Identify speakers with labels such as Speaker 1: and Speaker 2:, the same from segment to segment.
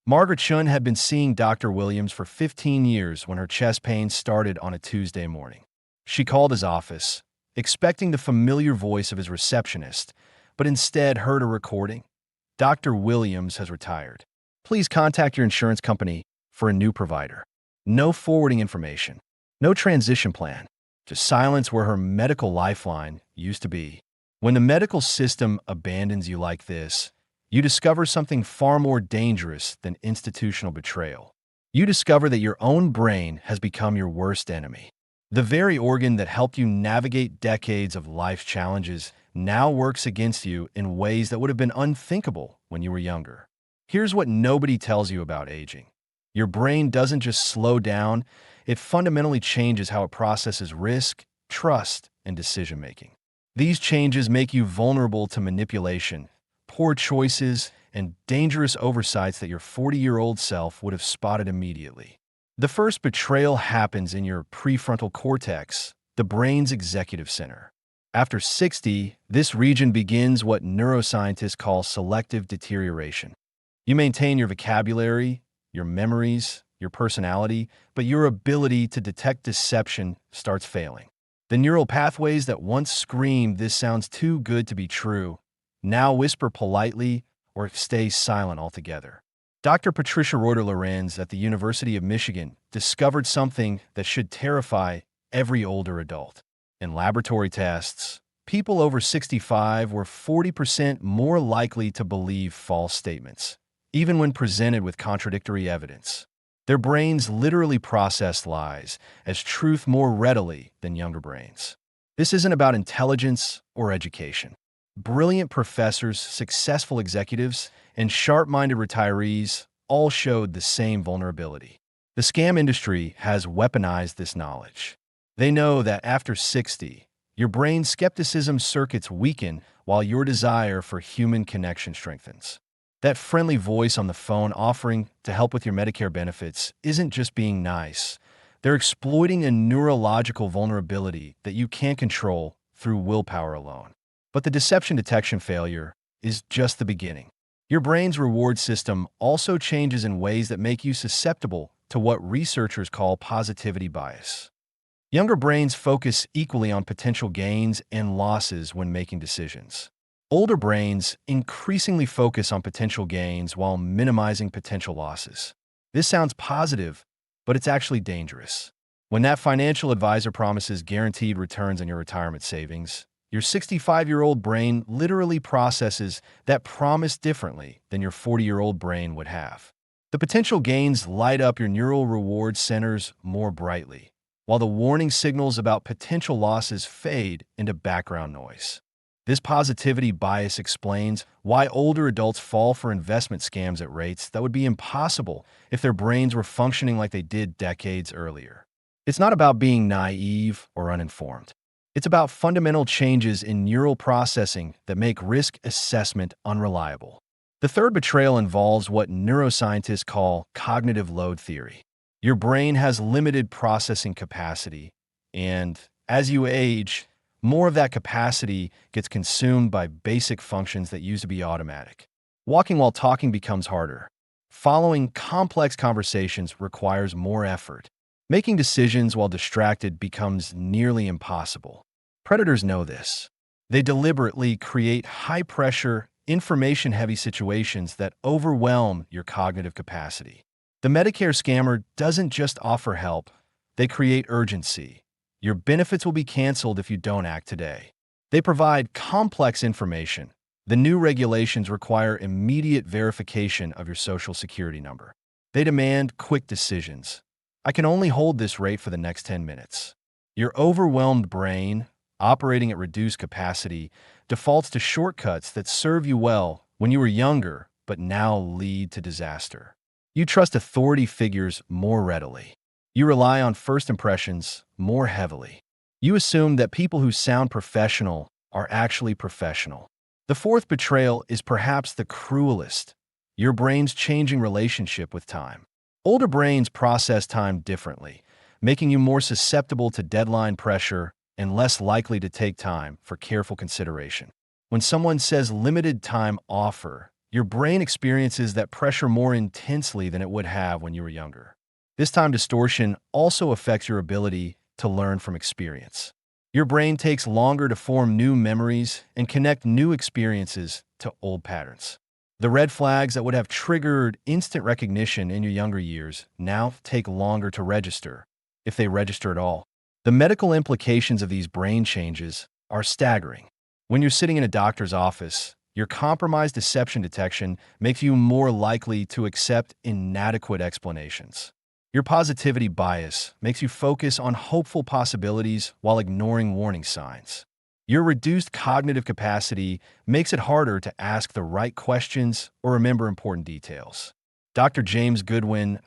Speaker 1: Margaret Shun had been seeing Dr. Williams for 15 years when her chest pain started on a Tuesday morning. She called his office, expecting the familiar voice of his receptionist, but instead heard a recording. Dr. Williams has retired. Please contact your insurance company for a new provider. No forwarding information. No transition plan. Just silence where her medical lifeline used to be. When the medical system abandons you like this, you discover something far more dangerous than institutional betrayal. You discover that your own brain has become your worst enemy. The very organ that helped you navigate decades of life's challenges now works against you in ways that would have been unthinkable when you were younger. Here's what nobody tells you about aging. Your brain doesn't just slow down, it fundamentally changes how it processes risk, trust, and decision-making. These changes make you vulnerable to manipulation, poor choices, and dangerous oversights that your 40-year-old self would have spotted immediately. The first betrayal happens in your prefrontal cortex, the brain's executive center. After 60, this region begins what neuroscientists call selective deterioration. You maintain your vocabulary, your memories, your personality, but your ability to detect deception starts failing. The neural pathways that once screamed, "This sounds too good to be true," now whisper politely or stay silent altogether. Dr. Patricia Reuter-Lorenz at the University of Michigan discovered something that should terrify every older adult. In laboratory tests, people over 65 were 40% more likely to believe false statements, even when presented with contradictory evidence. Their brains literally process lies as truth more readily than younger brains. This isn't about intelligence or education. Brilliant professors, successful executives, and sharp-minded retirees all showed the same vulnerability. The scam industry has weaponized this knowledge. They know that after 60, your brain's skepticism circuits weaken while your desire for human connection strengthens. That friendly voice on the phone offering to help with your Medicare benefits isn't just being nice. They're exploiting a neurological vulnerability that you can't control through willpower alone. But the deception detection failure is just the beginning. Your brain's reward system also changes in ways that make you susceptible to what researchers call positivity bias. Younger brains focus equally on potential gains and losses when making decisions. Older brains increasingly focus on potential gains while minimizing potential losses. This sounds positive, but it's actually dangerous. When that financial advisor promises guaranteed returns on your retirement savings, your 65-year-old brain literally processes that promise differently than your 40-year-old brain would have. The potential gains light up your neural reward centers more brightly, while the warning signals about potential losses fade into background noise. This positivity bias explains why older adults fall for investment scams at rates that would be impossible if their brains were functioning like they did decades earlier. It's not about being naive or uninformed. It's about fundamental changes in neural processing that make risk assessment unreliable. The third betrayal involves what neuroscientists call cognitive load theory. Your brain has limited processing capacity, and as you age, more of that capacity gets consumed by basic functions that used to be automatic. Walking while talking becomes harder. Following complex conversations requires more effort. Making decisions while distracted becomes nearly impossible. Predators know this. They deliberately create high-pressure, information-heavy situations that overwhelm your cognitive capacity. The Medicare scammer doesn't just offer help, they create urgency. Your benefits will be canceled if you don't act today. They provide complex information. The new regulations require immediate verification of your Social Security number. They demand quick decisions. I can only hold this rate for the next 10 minutes. Your overwhelmed brain, operating at reduced capacity, defaults to shortcuts that serve you well when you were younger but now lead to disaster. You trust authority figures more readily. You rely on first impressions more heavily. You assume that people who sound professional are actually professional. The fourth betrayal is perhaps the cruelest: your brain's changing relationship with time. Older brains process time differently, making you more susceptible to deadline pressure and less likely to take time for careful consideration. When someone says limited time offer, your brain experiences that pressure more intensely than it would have when you were younger. This time distortion also affects your ability to learn from experience. Your brain takes longer to form new memories and connect new experiences to old patterns. The red flags that would have triggered instant recognition in your younger years now take longer to register, if they register at all. The medical implications of these brain changes are staggering. When you're sitting in a doctor's office, your compromised deception detection makes you more likely to accept inadequate explanations. Your positivity bias makes you focus on hopeful possibilities while ignoring warning signs. Your reduced cognitive capacity makes it harder to ask the right questions or remember important details. Dr. James Goodwin,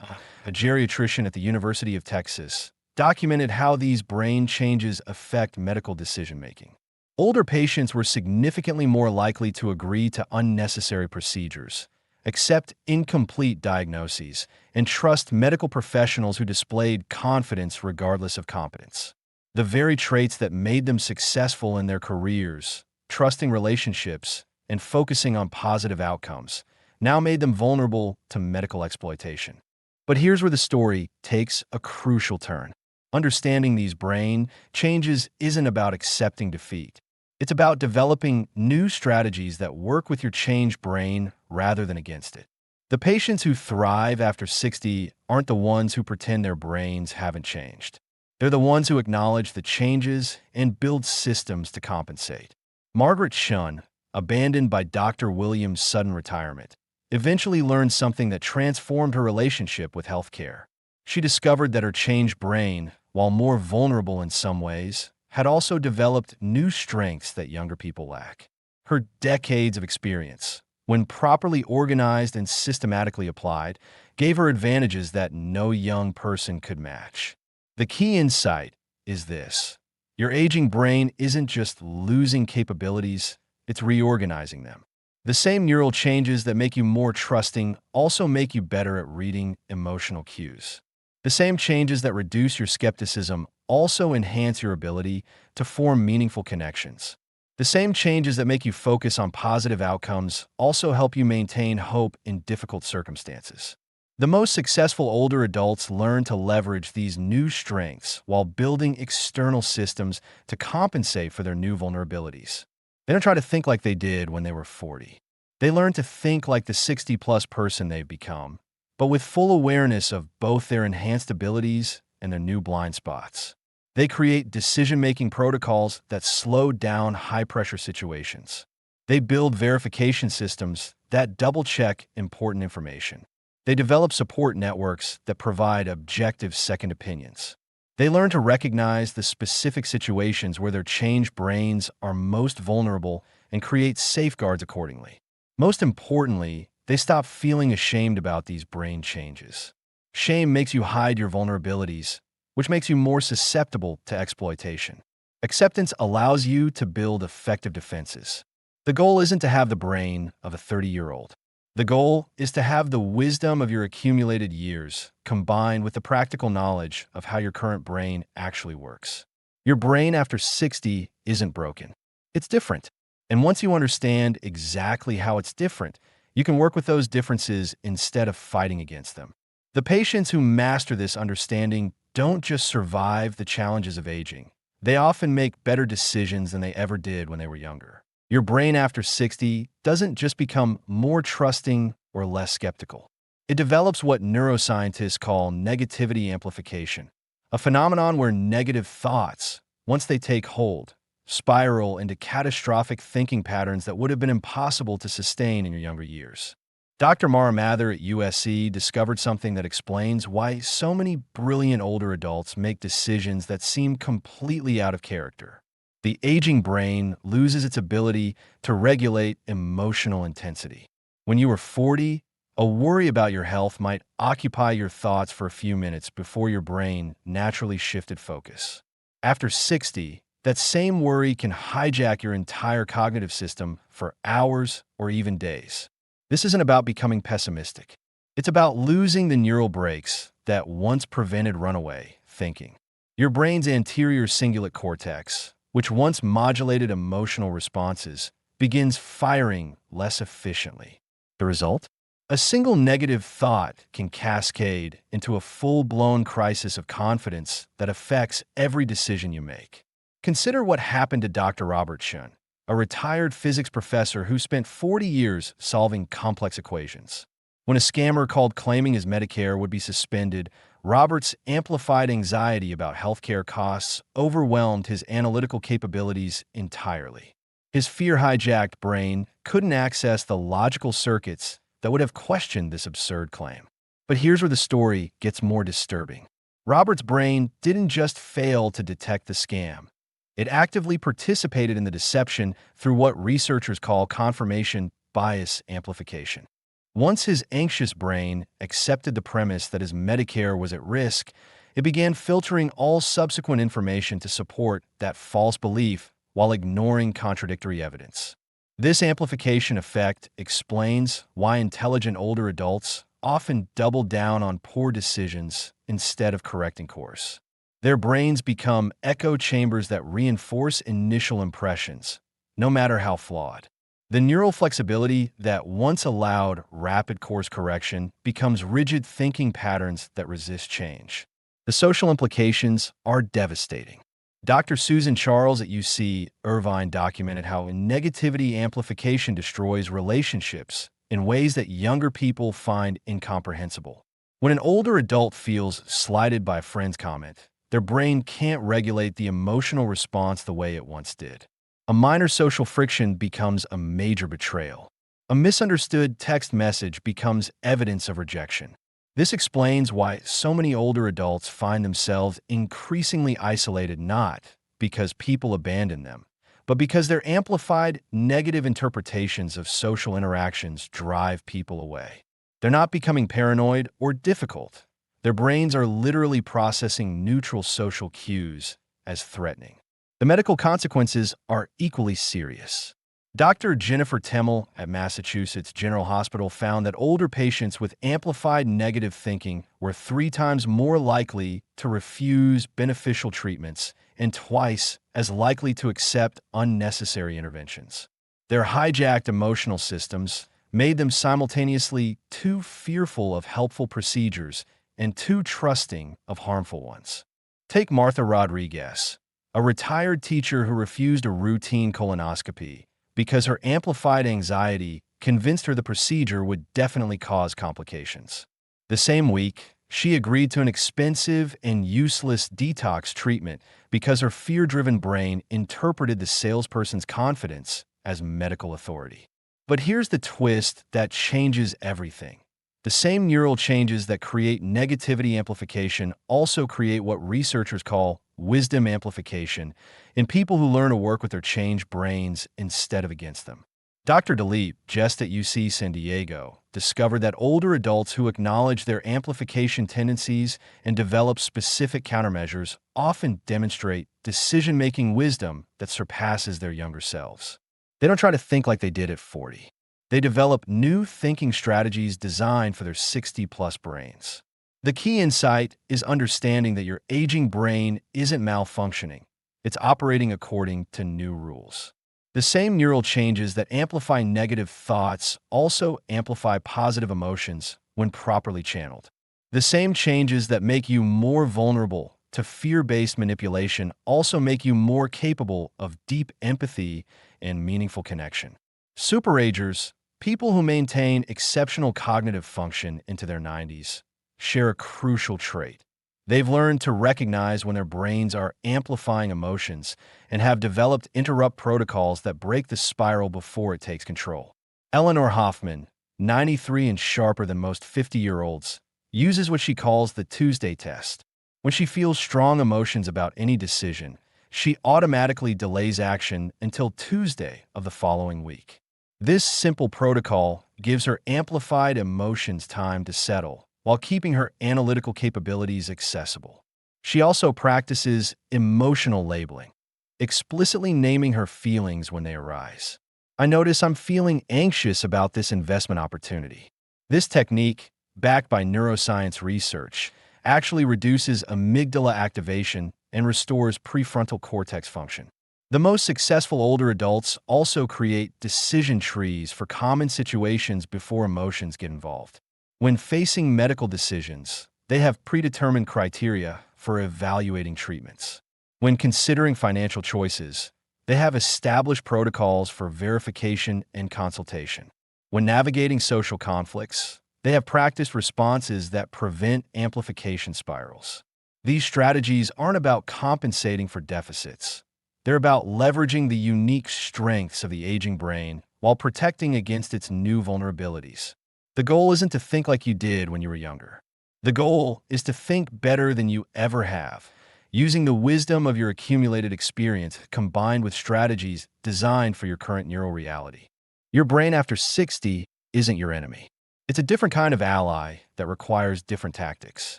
Speaker 1: a geriatrician at the University of Texas, documented how these brain changes affect medical decision-making. Older patients were significantly more likely to agree to unnecessary procedures, accept incomplete diagnoses, and trust medical professionals who displayed confidence regardless of competence. The very traits that made them successful in their careers, trusting relationships, and focusing on positive outcomes, now made them vulnerable to medical exploitation. But here's where the story takes a crucial turn. Understanding these brain changes isn't about accepting defeat. It's about developing new strategies that work with your changed brain rather than against it. The patients who thrive after 60 aren't the ones who pretend their brains haven't changed. They're the ones who acknowledge the changes and build systems to compensate. Margaret Shun, abandoned by Dr. Williams' sudden retirement, eventually learned something that transformed her relationship with healthcare. She discovered that her changed brain, while more vulnerable in some ways, had also developed new strengths that younger people lack. Her decades of experience, when properly organized and systematically applied, gave her advantages that no young person could match. The key insight is this: your aging brain isn't just losing capabilities, it's reorganizing them. The same neural changes that make you more trusting also make you better at reading emotional cues. The same changes that reduce your skepticism also enhance your ability to form meaningful connections. The same changes that make you focus on positive outcomes also help you maintain hope in difficult circumstances. The most successful older adults learn to leverage these new strengths while building external systems to compensate for their new vulnerabilities. They don't try to think like they did when they were 40. They learn to think like the 60-plus person they've become, but with full awareness of both their enhanced abilities and their new blind spots. They create decision-making protocols that slow down high-pressure situations. They build verification systems that double-check important information. They develop support networks that provide objective second opinions. They learn to recognize the specific situations where their changed brains are most vulnerable and create safeguards accordingly. Most importantly, they stop feeling ashamed about these brain changes. Shame makes you hide your vulnerabilities, which makes you more susceptible to exploitation. Acceptance allows you to build effective defenses. The goal isn't to have the brain of a 30-year-old. The goal is to have the wisdom of your accumulated years combined with the practical knowledge of how your current brain actually works. Your brain after 60 isn't broken. It's different. And once you understand exactly how it's different, you can work with those differences instead of fighting against them. The patients who master this understanding don't just survive the challenges of aging. They often make better decisions than they ever did when they were younger. Your brain after 60 doesn't just become more trusting or less skeptical. It develops what neuroscientists call negativity amplification, a phenomenon where negative thoughts, once they take hold, spiral into catastrophic thinking patterns that would have been impossible to sustain in your younger years. Dr. Mara Mather at USC discovered something that explains why so many brilliant older adults make decisions that seem completely out of character. The aging brain loses its ability to regulate emotional intensity. When you were 40, a worry about your health might occupy your thoughts for a few minutes before your brain naturally shifted focus. After 60, that same worry can hijack your entire cognitive system for hours or even days. This isn't about becoming pessimistic. It's about losing the neural brakes that once prevented runaway thinking. Your brain's anterior cingulate cortex, which once modulated emotional responses, begins firing less efficiently. The result? A single negative thought can cascade into a full-blown crisis of confidence that affects every decision you make. Consider what happened to Dr. Robert Shun, a retired physics professor who spent 40 years solving complex equations. When a scammer called claiming his Medicare would be suspended, Robert's amplified anxiety about healthcare costs overwhelmed his analytical capabilities entirely. His fear-hijacked brain couldn't access the logical circuits that would have questioned this absurd claim. But here's where the story gets more disturbing. Robert's brain didn't just fail to detect the scam. It actively participated in the deception through what researchers call confirmation bias amplification. Once his anxious brain accepted the premise that his Medicare was at risk, it began filtering all subsequent information to support that false belief while ignoring contradictory evidence. This amplification effect explains why intelligent older adults often double down on poor decisions instead of correcting course. Their brains become echo chambers that reinforce initial impressions, no matter how flawed. The neural flexibility that once allowed rapid course correction becomes rigid thinking patterns that resist change. The social implications are devastating. Dr. Susan Charles at UC Irvine documented how negativity amplification destroys relationships in ways that younger people find incomprehensible. When an older adult feels slighted by a friend's comment, their brain can't regulate the emotional response the way it once did. A minor social friction becomes a major betrayal. A misunderstood text message becomes evidence of rejection. This explains why so many older adults find themselves increasingly isolated, not because people abandon them, but because their amplified negative interpretations of social interactions drive people away. They're not becoming paranoid or difficult. Their brains are literally processing neutral social cues as threatening. The medical consequences are equally serious. Dr. Jennifer Temmel at Massachusetts General Hospital found that older patients with amplified negative thinking were 3 times more likely to refuse beneficial treatments and twice as likely to accept unnecessary interventions. Their hijacked emotional systems made them simultaneously too fearful of helpful procedures and too trusting of harmful ones. Take Martha Rodriguez, a retired teacher who refused a routine colonoscopy because her amplified anxiety convinced her the procedure would definitely cause complications. The same week, she agreed to an expensive and useless detox treatment because her fear-driven brain interpreted the salesperson's confidence as medical authority. But here's the twist that changes everything. The same neural changes that create negativity amplification also create what researchers call wisdom amplification in people who learn to work with their changed brains instead of against them. Dr. Dilip, just at UC San Diego, discovered that older adults who acknowledge their amplification tendencies and develop specific countermeasures often demonstrate decision-making wisdom that surpasses their younger selves. They don't try to think like they did at 40. They develop new thinking strategies designed for their 60-plus brains. The key insight is understanding that your aging brain isn't malfunctioning. It's operating according to new rules. The same neural changes that amplify negative thoughts also amplify positive emotions when properly channeled. The same changes that make you more vulnerable to fear-based manipulation also make you more capable of deep empathy and meaningful connection. Superagers, people who maintain exceptional cognitive function into their 90s, share a crucial trait. They've learned to recognize when their brains are amplifying emotions and have developed interrupt protocols that break the spiral before it takes control. Eleanor Hoffman, 93 and sharper than most 50-year-olds, uses what she calls the Tuesday test. When she feels strong emotions about any decision, she automatically delays action until Tuesday of the following week. This simple protocol gives her amplified emotions time to settle, while keeping her analytical capabilities accessible. She also practices emotional labeling, explicitly naming her feelings when they arise. I notice I'm feeling anxious about this investment opportunity. This technique, backed by neuroscience research, actually reduces amygdala activation and restores prefrontal cortex function. The most successful older adults also create decision trees for common situations before emotions get involved. When facing medical decisions, they have predetermined criteria for evaluating treatments. When considering financial choices, they have established protocols for verification and consultation. When navigating social conflicts, they have practiced responses that prevent amplification spirals. These strategies aren't about compensating for deficits. They're about leveraging the unique strengths of the aging brain while protecting against its new vulnerabilities. The goal isn't to think like you did when you were younger. The goal is to think better than you ever have, using the wisdom of your accumulated experience combined with strategies designed for your current neural reality. Your brain after 60 isn't your enemy. It's a different kind of ally that requires different tactics.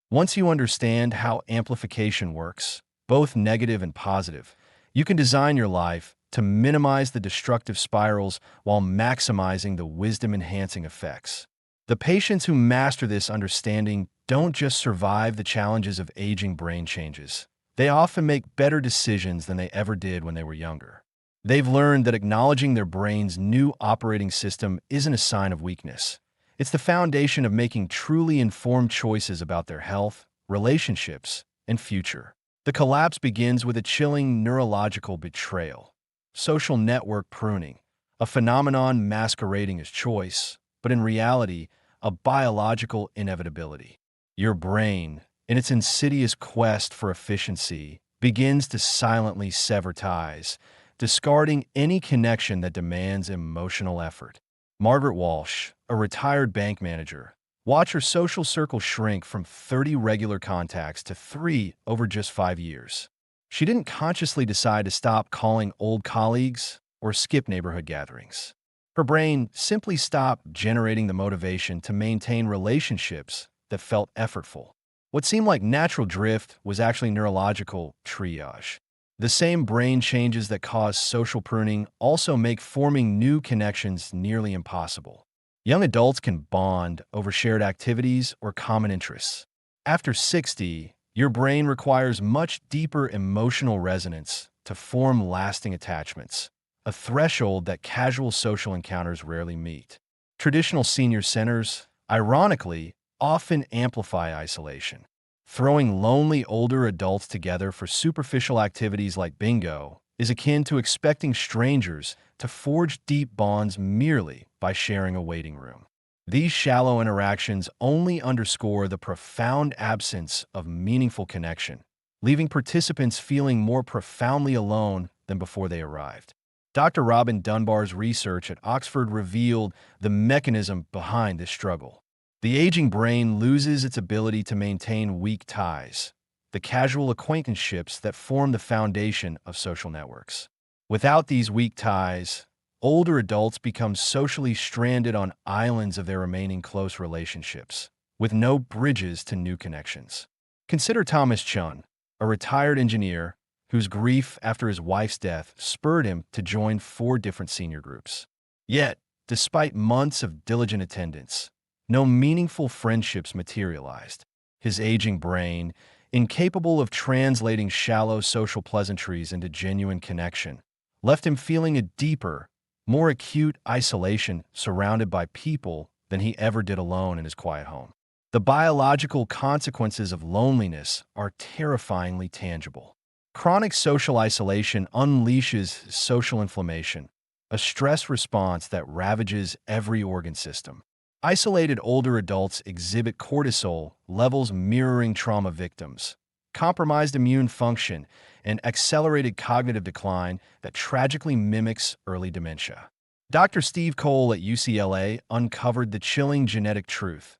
Speaker 1: Once you understand how amplification works, both negative and positive, you can design your life to minimize the destructive spirals while maximizing the wisdom-enhancing effects. The patients who master this understanding don't just survive the challenges of aging brain changes. They often make better decisions than they ever did when they were younger. They've learned that acknowledging their brain's new operating system isn't a sign of weakness. It's the foundation of making truly informed choices about their health, relationships, and future. The collapse begins with a chilling neurological betrayal. Social network pruning, a phenomenon masquerading as choice, but in reality, a biological inevitability. Your brain, in its insidious quest for efficiency, begins to silently sever ties, discarding any connection that demands emotional effort. Margaret Walsh, a retired bank manager, watched her social circle shrink from 30 regular contacts to 3 over just 5 years. She didn't consciously decide to stop calling old colleagues or skip neighborhood gatherings. Her brain simply stopped generating the motivation to maintain relationships that felt effortful. What seemed like natural drift was actually neurological triage. The same brain changes that cause social pruning also make forming new connections nearly impossible. Young adults can bond over shared activities or common interests. After 60, your brain requires much deeper emotional resonance to form lasting attachments, a threshold that casual social encounters rarely meet. Traditional senior centers, ironically, often amplify isolation. Throwing lonely older adults together for superficial activities like bingo is akin to expecting strangers to forge deep bonds merely by sharing a waiting room. These shallow interactions only underscore the profound absence of meaningful connection, leaving participants feeling more profoundly alone than before they arrived. Dr. Robin Dunbar's research at Oxford revealed the mechanism behind this struggle. The aging brain loses its ability to maintain weak ties, the casual acquaintanceships that form the foundation of social networks. Without these weak ties, older adults become socially stranded on islands of their remaining close relationships, with no bridges to new connections. Consider Thomas Chun, a retired engineer whose grief after his wife's death spurred him to join 4 different senior groups. Yet, despite months of diligent attendance, no meaningful friendships materialized. His aging brain, incapable of translating shallow social pleasantries into genuine connection, left him feeling a deeper, more acute isolation surrounded by people than he ever did alone in his quiet home. The biological consequences of loneliness are terrifyingly tangible. Chronic social isolation unleashes social inflammation, a stress response that ravages every organ system. Isolated older adults exhibit cortisol levels mirroring trauma victims, compromised immune function, and accelerated cognitive decline that tragically mimics early dementia. Dr. Steve Cole at UCLA uncovered the chilling genetic truth.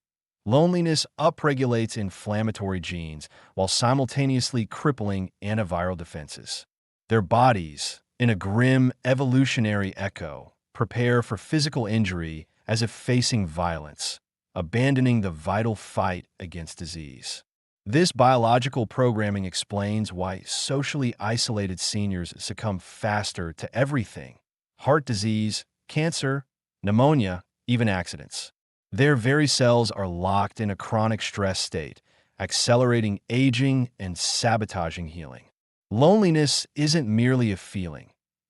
Speaker 1: Loneliness upregulates inflammatory genes while simultaneously crippling antiviral defenses. Their bodies, in a grim evolutionary echo, prepare for physical injury as if facing violence, abandoning the vital fight against disease. This biological programming explains why socially isolated seniors succumb faster to everything: heart disease, cancer, pneumonia, even accidents. Their very cells are locked in a chronic stress state, accelerating aging and sabotaging healing. Loneliness isn't merely a feeling.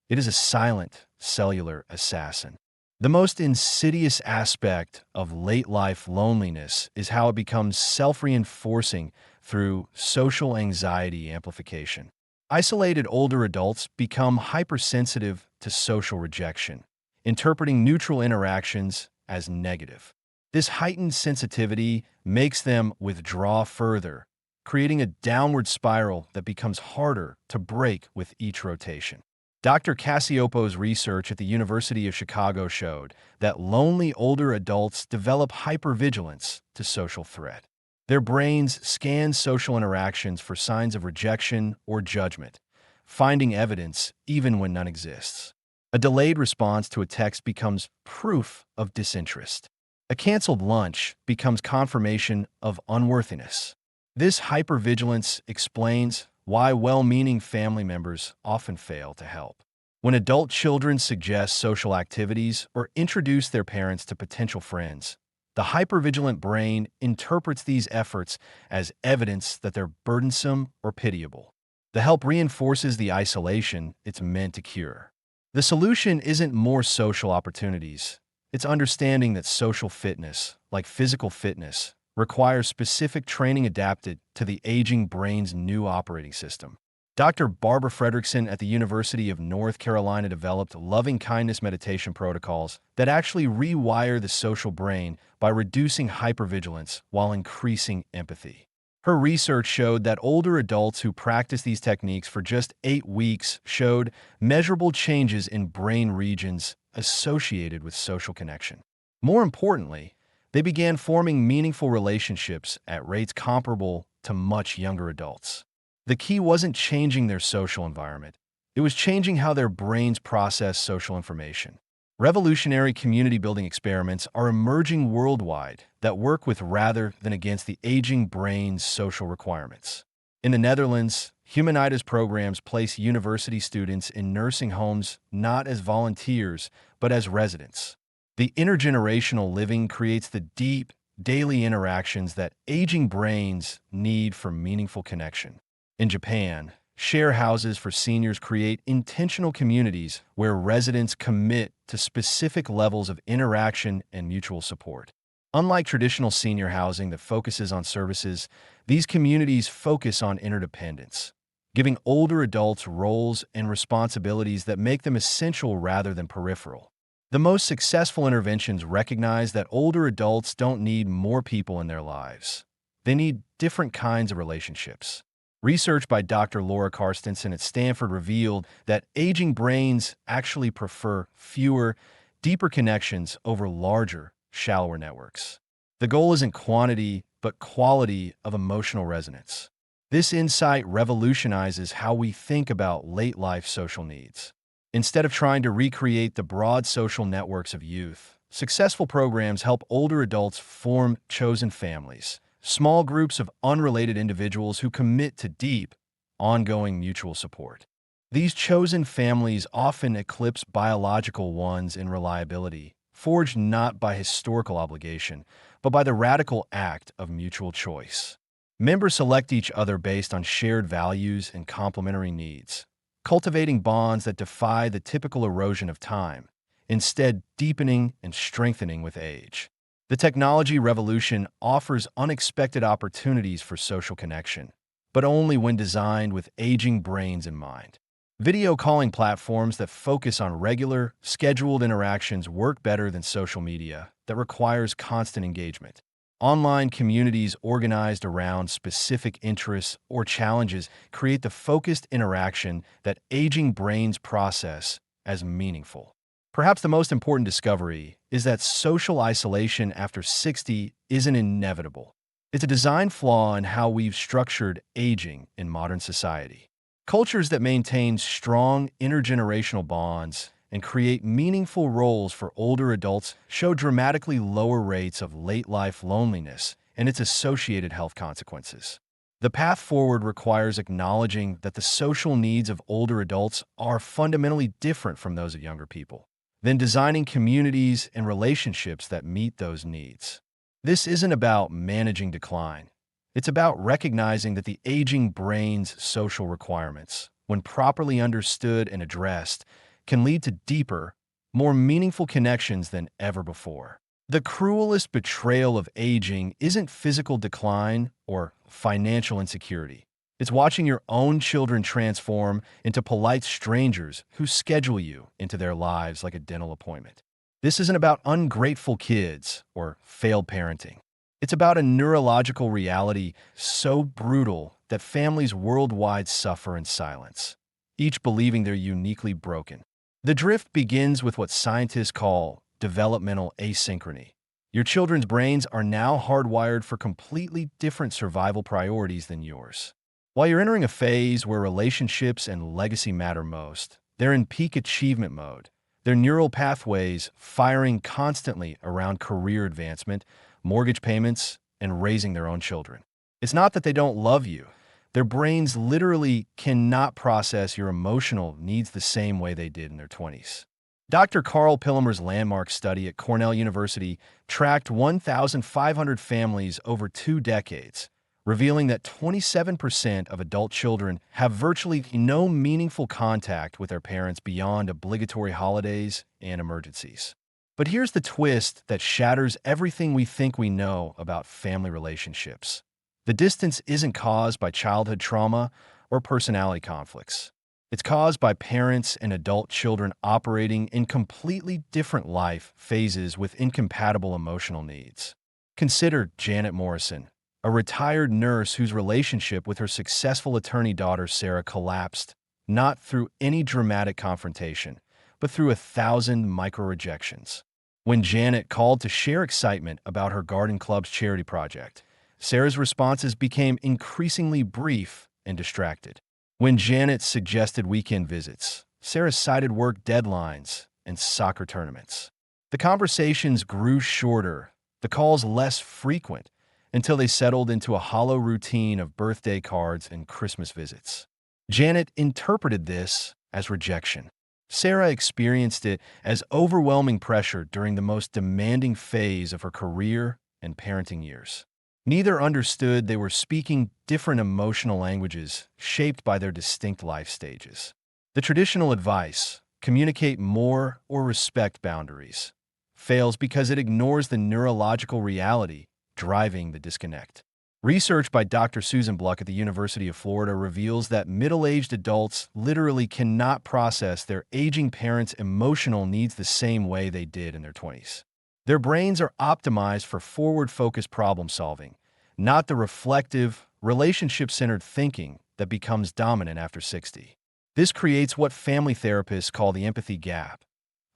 Speaker 1: It is a silent, cellular assassin. The most insidious aspect of late-life loneliness is how it becomes self-reinforcing through social anxiety amplification. Isolated older adults become hypersensitive to social rejection, interpreting neutral interactions as negative. This heightened sensitivity makes them withdraw further, creating a downward spiral that becomes harder to break with each rotation. Dr. Cassiopo's research at the University of Chicago showed that lonely older adults develop hypervigilance to social threat. Their brains scan social interactions for signs of rejection or judgment, finding evidence even when none exists. A delayed response to a text becomes proof of disinterest. A canceled lunch becomes confirmation of unworthiness. This hypervigilance explains why well-meaning family members often fail to help. When adult children suggest social activities or introduce their parents to potential friends, the hypervigilant brain interprets these efforts as evidence that they're burdensome or pitiable. The help reinforces the isolation it's meant to cure. The solution isn't more social opportunities. It's understanding that social fitness, like physical fitness, requires specific training adapted to the aging brain's new operating system. Dr. Barbara Fredrickson at the University of North Carolina developed loving-kindness meditation protocols that actually rewire the social brain by reducing hypervigilance while increasing empathy. Her research showed that older adults who practiced these techniques for just 8 weeks showed measurable changes in brain regions associated with social connection. More importantly, they began forming meaningful relationships at rates comparable to much younger adults. The key wasn't changing their social environment. It was changing how their brains process social information. Revolutionary community-building experiments are emerging worldwide that work with rather than against the aging brain's social requirements. In the Netherlands, Humanitas programs place university students in nursing homes not as volunteers, but as residents. The intergenerational living creates the deep, daily interactions that aging brains need for meaningful connection. In Japan, share houses for seniors create intentional communities where residents commit to specific levels of interaction and mutual support. Unlike traditional senior housing that focuses on services, these communities focus on interdependence, giving older adults roles and responsibilities that make them essential rather than peripheral. The most successful interventions recognize that older adults don't need more people in their lives. They need different kinds of relationships. Research by Dr. Laura Carstensen at Stanford revealed that aging brains actually prefer fewer, deeper connections over larger, shallower networks. The goal isn't quantity, but quality of emotional resonance. This insight revolutionizes how we think about late-life social needs. Instead of trying to recreate the broad social networks of youth, successful programs help older adults form chosen families, small groups of unrelated individuals who commit to deep, ongoing mutual support. These chosen families often eclipse biological ones in reliability, forged not by historical obligation, but by the radical act of mutual choice. Members select each other based on shared values and complementary needs, cultivating bonds that defy the typical erosion of time, instead deepening and strengthening with age. The technology revolution offers unexpected opportunities for social connection, but only when designed with aging brains in mind. Video calling platforms that focus on regular, scheduled interactions work better than social media that requires constant engagement. Online communities organized around specific interests or challenges create the focused interaction that aging brains process as meaningful. Perhaps the most important discovery is that social isolation after 60 isn't inevitable. It's a design flaw in how we've structured aging in modern society. Cultures that maintain strong intergenerational bonds and create meaningful roles for older adults show dramatically lower rates of late-life loneliness and its associated health consequences. The path forward requires acknowledging that the social needs of older adults are fundamentally different from those of younger people, then designing communities and relationships that meet those needs. This isn't about managing decline. It's about recognizing that the aging brain's social requirements, when properly understood and addressed, can lead to deeper, more meaningful connections than ever before. The cruelest betrayal of aging isn't physical decline or financial insecurity. It's watching your own children transform into polite strangers who schedule you into their lives like a dental appointment. This isn't about ungrateful kids or failed parenting. It's about a neurological reality so brutal that families worldwide suffer in silence, each believing they're uniquely broken. The drift begins with what scientists call developmental asynchrony. Your children's brains are now hardwired for completely different survival priorities than yours. While you're entering a phase where relationships and legacy matter most, they're in peak achievement mode. Their neural pathways firing constantly around career advancement, mortgage payments, and raising their own children. It's not that they don't love you. Their brains literally cannot process your emotional needs the same way they did in their 20s. Dr. Carl Pillemer's landmark study at Cornell University tracked 1,500 families over 2 decades, revealing that 27% of adult children have virtually no meaningful contact with their parents beyond obligatory holidays and emergencies. But here's the twist that shatters everything we think we know about family relationships. The distance isn't caused by childhood trauma or personality conflicts. It's caused by parents and adult children operating in completely different life phases with incompatible emotional needs. Consider Janet Morrison, a retired nurse whose relationship with her successful attorney daughter Sarah collapsed, not through any dramatic confrontation, but through 1,000 micro-rejections. When Janet called to share excitement about her garden club's charity project, Sarah's responses became increasingly brief and distracted. When Janet suggested weekend visits, Sarah cited work deadlines and soccer tournaments. The conversations grew shorter, the calls less frequent, until they settled into a hollow routine of birthday cards and Christmas visits. Janet interpreted this as rejection. Sarah experienced it as overwhelming pressure during the most demanding phase of her career and parenting years. Neither understood they were speaking different emotional languages shaped by their distinct life stages. The traditional advice, communicate more or respect boundaries, fails because it ignores the neurological reality driving the disconnect. Research by Dr. Susan Bluck at the University of Florida reveals that middle-aged adults literally cannot process their aging parents' emotional needs the same way they did in their 20s. Their brains are optimized for forward-focused problem-solving, not the reflective, relationship-centered thinking that becomes dominant after 60. This creates what family therapists call the empathy gap.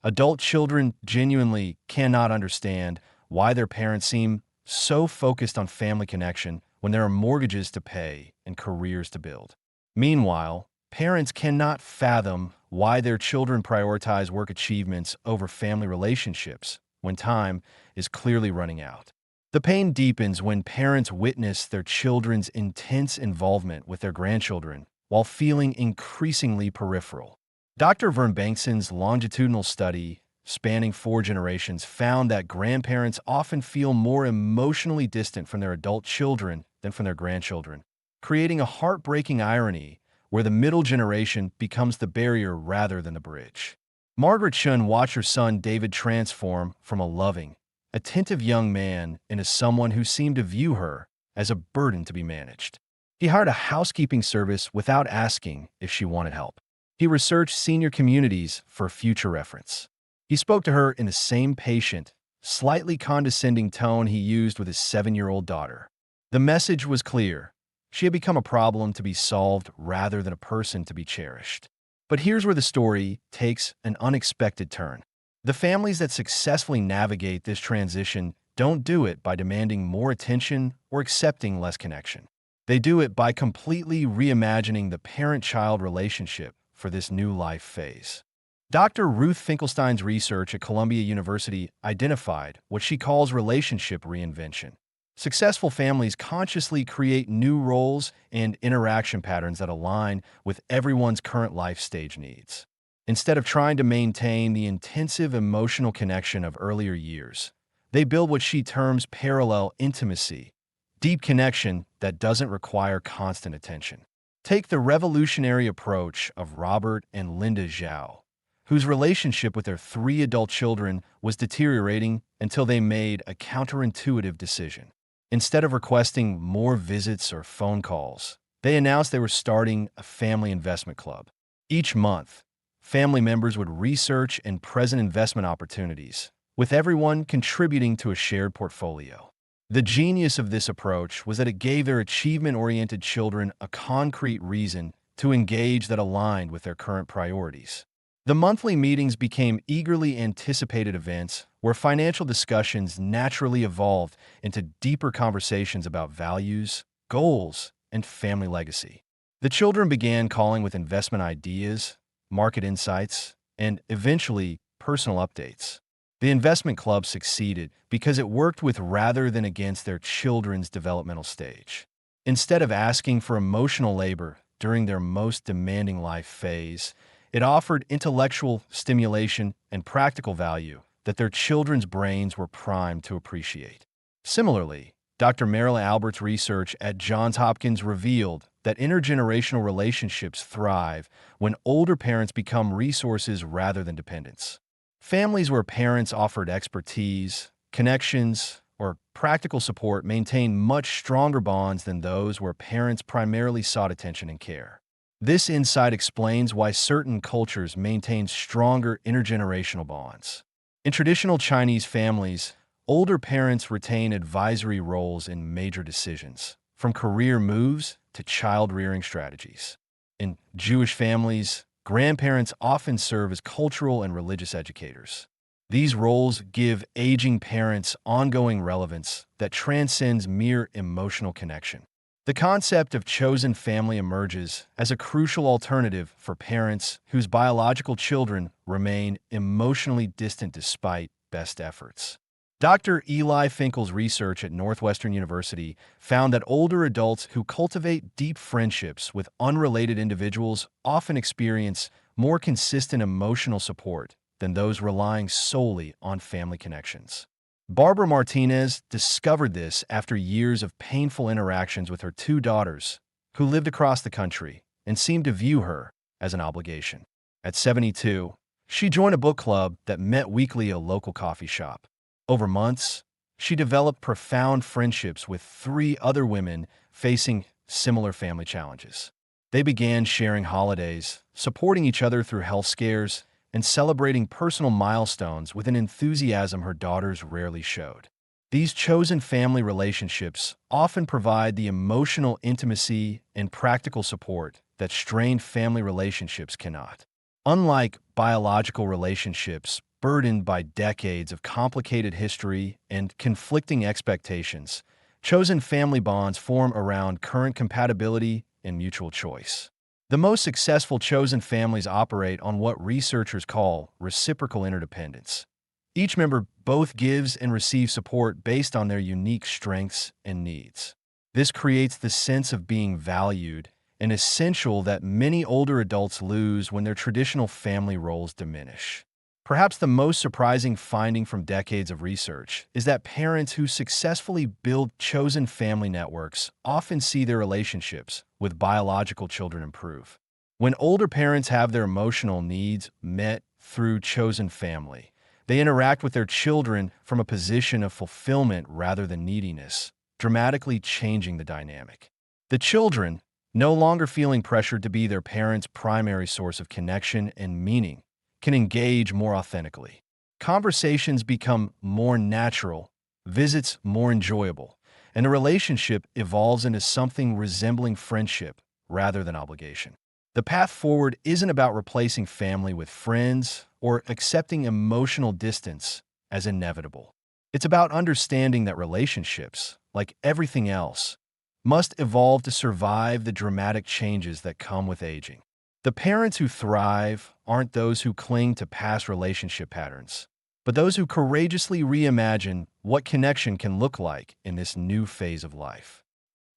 Speaker 1: Adult children genuinely cannot understand why their parents seem so focused on family connection when there are mortgages to pay and careers to build. Meanwhile, parents cannot fathom why their children prioritize work achievements over family relationships when time is clearly running out. The pain deepens when parents witness their children's intense involvement with their grandchildren while feeling increasingly peripheral. Dr. Vern Bankson's longitudinal study spanning 4 generations found that grandparents often feel more emotionally distant from their adult children than from their grandchildren, creating a heartbreaking irony where the middle generation becomes the barrier rather than the bridge. Margaret Chun watched her son David transform from a loving, attentive young man into someone who seemed to view her as a burden to be managed. He hired a housekeeping service without asking if she wanted help. He researched senior communities for future reference. He spoke to her in the same patient, slightly condescending tone he used with his 7-year-old daughter. The message was clear. She had become a problem to be solved rather than a person to be cherished. But here's where the story takes an unexpected turn. The families that successfully navigate this transition don't do it by demanding more attention or accepting less connection. They do it by completely reimagining the parent-child relationship for this new life phase. Dr. Ruth Finkelstein's research at Columbia University identified what she calls relationship reinvention. Successful families consciously create new roles and interaction patterns that align with everyone's current life stage needs. Instead of trying to maintain the intensive emotional connection of earlier years, they build what she terms parallel intimacy, deep connection that doesn't require constant attention. Take the revolutionary approach of Robert and Linda Zhao, whose relationship with their three adult children was deteriorating until they made a counterintuitive decision. Instead of requesting more visits or phone calls, they announced they were starting a family investment club. Each month, family members would research and present investment opportunities, with everyone contributing to a shared portfolio. The genius of this approach was that it gave their achievement-oriented children a concrete reason to engage that aligned with their current priorities. The monthly meetings became eagerly anticipated events where financial discussions naturally evolved into deeper conversations about values, goals, and family legacy. The children began calling with investment ideas, market insights, and eventually personal updates. The investment club succeeded because it worked with rather than against their children's developmental stage. Instead of asking for emotional labor during their most demanding life phase, it offered intellectual stimulation and practical value that their children's brains were primed to appreciate. Similarly, Dr. Marilyn Albert's research at Johns Hopkins revealed that intergenerational relationships thrive when older parents become resources rather than dependents. Families where parents offered expertise, connections, or practical support maintain much stronger bonds than those where parents primarily sought attention and care. This insight explains why certain cultures maintain stronger intergenerational bonds. In traditional Chinese families, older parents retain advisory roles in major decisions, from career moves to child-rearing strategies. In Jewish families, grandparents often serve as cultural and religious educators. These roles give aging parents ongoing relevance that transcends mere emotional connection. The concept of chosen family emerges as a crucial alternative for parents whose biological children remain emotionally distant despite best efforts. Dr. Eli Finkel's research at Northwestern University found that older adults who cultivate deep friendships with unrelated individuals often experience more consistent emotional support than those relying solely on family connections. Barbara Martinez discovered this after years of painful interactions with her two daughters, who lived across the country and seemed to view her as an obligation. At 72, she joined a book club that met weekly at a local coffee shop. Over months, she developed profound friendships with three other women facing similar family challenges. They began sharing holidays, supporting each other through health scares, and celebrating personal milestones with an enthusiasm her daughters rarely showed. These chosen family relationships often provide the emotional intimacy and practical support that strained family relationships cannot. Unlike biological relationships burdened by decades of complicated history and conflicting expectations, chosen family bonds form around current compatibility and mutual choice. The most successful chosen families operate on what researchers call reciprocal interdependence. Each member both gives and receives support based on their unique strengths and needs. This creates the sense of being valued, an essential that many older adults lose when their traditional family roles diminish. Perhaps the most surprising finding from decades of research is that parents who successfully build chosen family networks often see their relationships with biological children improve. When older parents have their emotional needs met through chosen family, they interact with their children from a position of fulfillment rather than neediness, dramatically changing the dynamic. The children, no longer feeling pressured to be their parents' primary source of connection and meaning, can engage more authentically. Conversations become more natural, visits more enjoyable, and the relationship evolves into something resembling friendship rather than obligation. The path forward isn't about replacing family with friends or accepting emotional distance as inevitable. It's about understanding that relationships, like everything else, must evolve to survive the dramatic changes that come with aging. The parents who thrive aren't those who cling to past relationship patterns, but those who courageously reimagine what connection can look like in this new phase of life.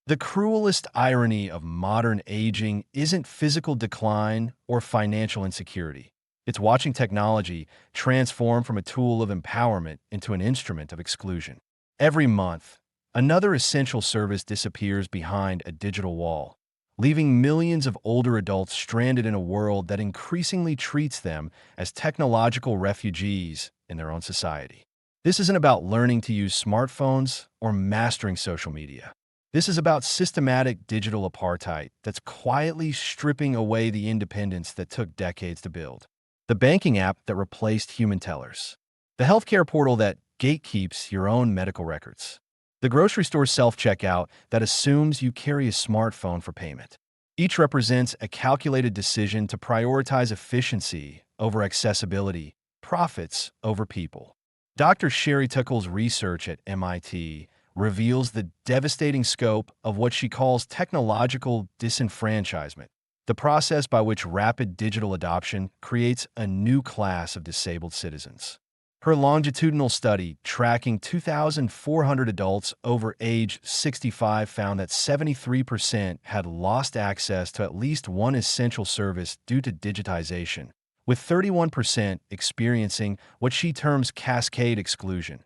Speaker 1: The cruelest irony of modern aging isn't physical decline or financial insecurity. It's watching technology transform from a tool of empowerment into an instrument of exclusion. Every month, Another essential service disappears behind a digital wall, leaving millions of older adults stranded in a world that increasingly treats them as technological refugees in their own society. This isn't about learning to use smartphones or mastering social media. This is about systematic digital apartheid that's quietly stripping away the independence that took decades to build. The banking app that replaced human tellers. The healthcare portal that gatekeeps your own medical records. The grocery store self-checkout that assumes you carry a smartphone for payment. Each represents a calculated decision to prioritize efficiency over accessibility, profits over people. Dr. Sherry Tuckel's research at MIT reveals the devastating scope of what she calls technological disenfranchisement, the process by which rapid digital adoption creates a new class of disabled citizens. Her longitudinal study, tracking 2,400 adults over age 65, found that 73% had lost access to at least one essential service due to digitization, with 31% experiencing what she terms cascade exclusion,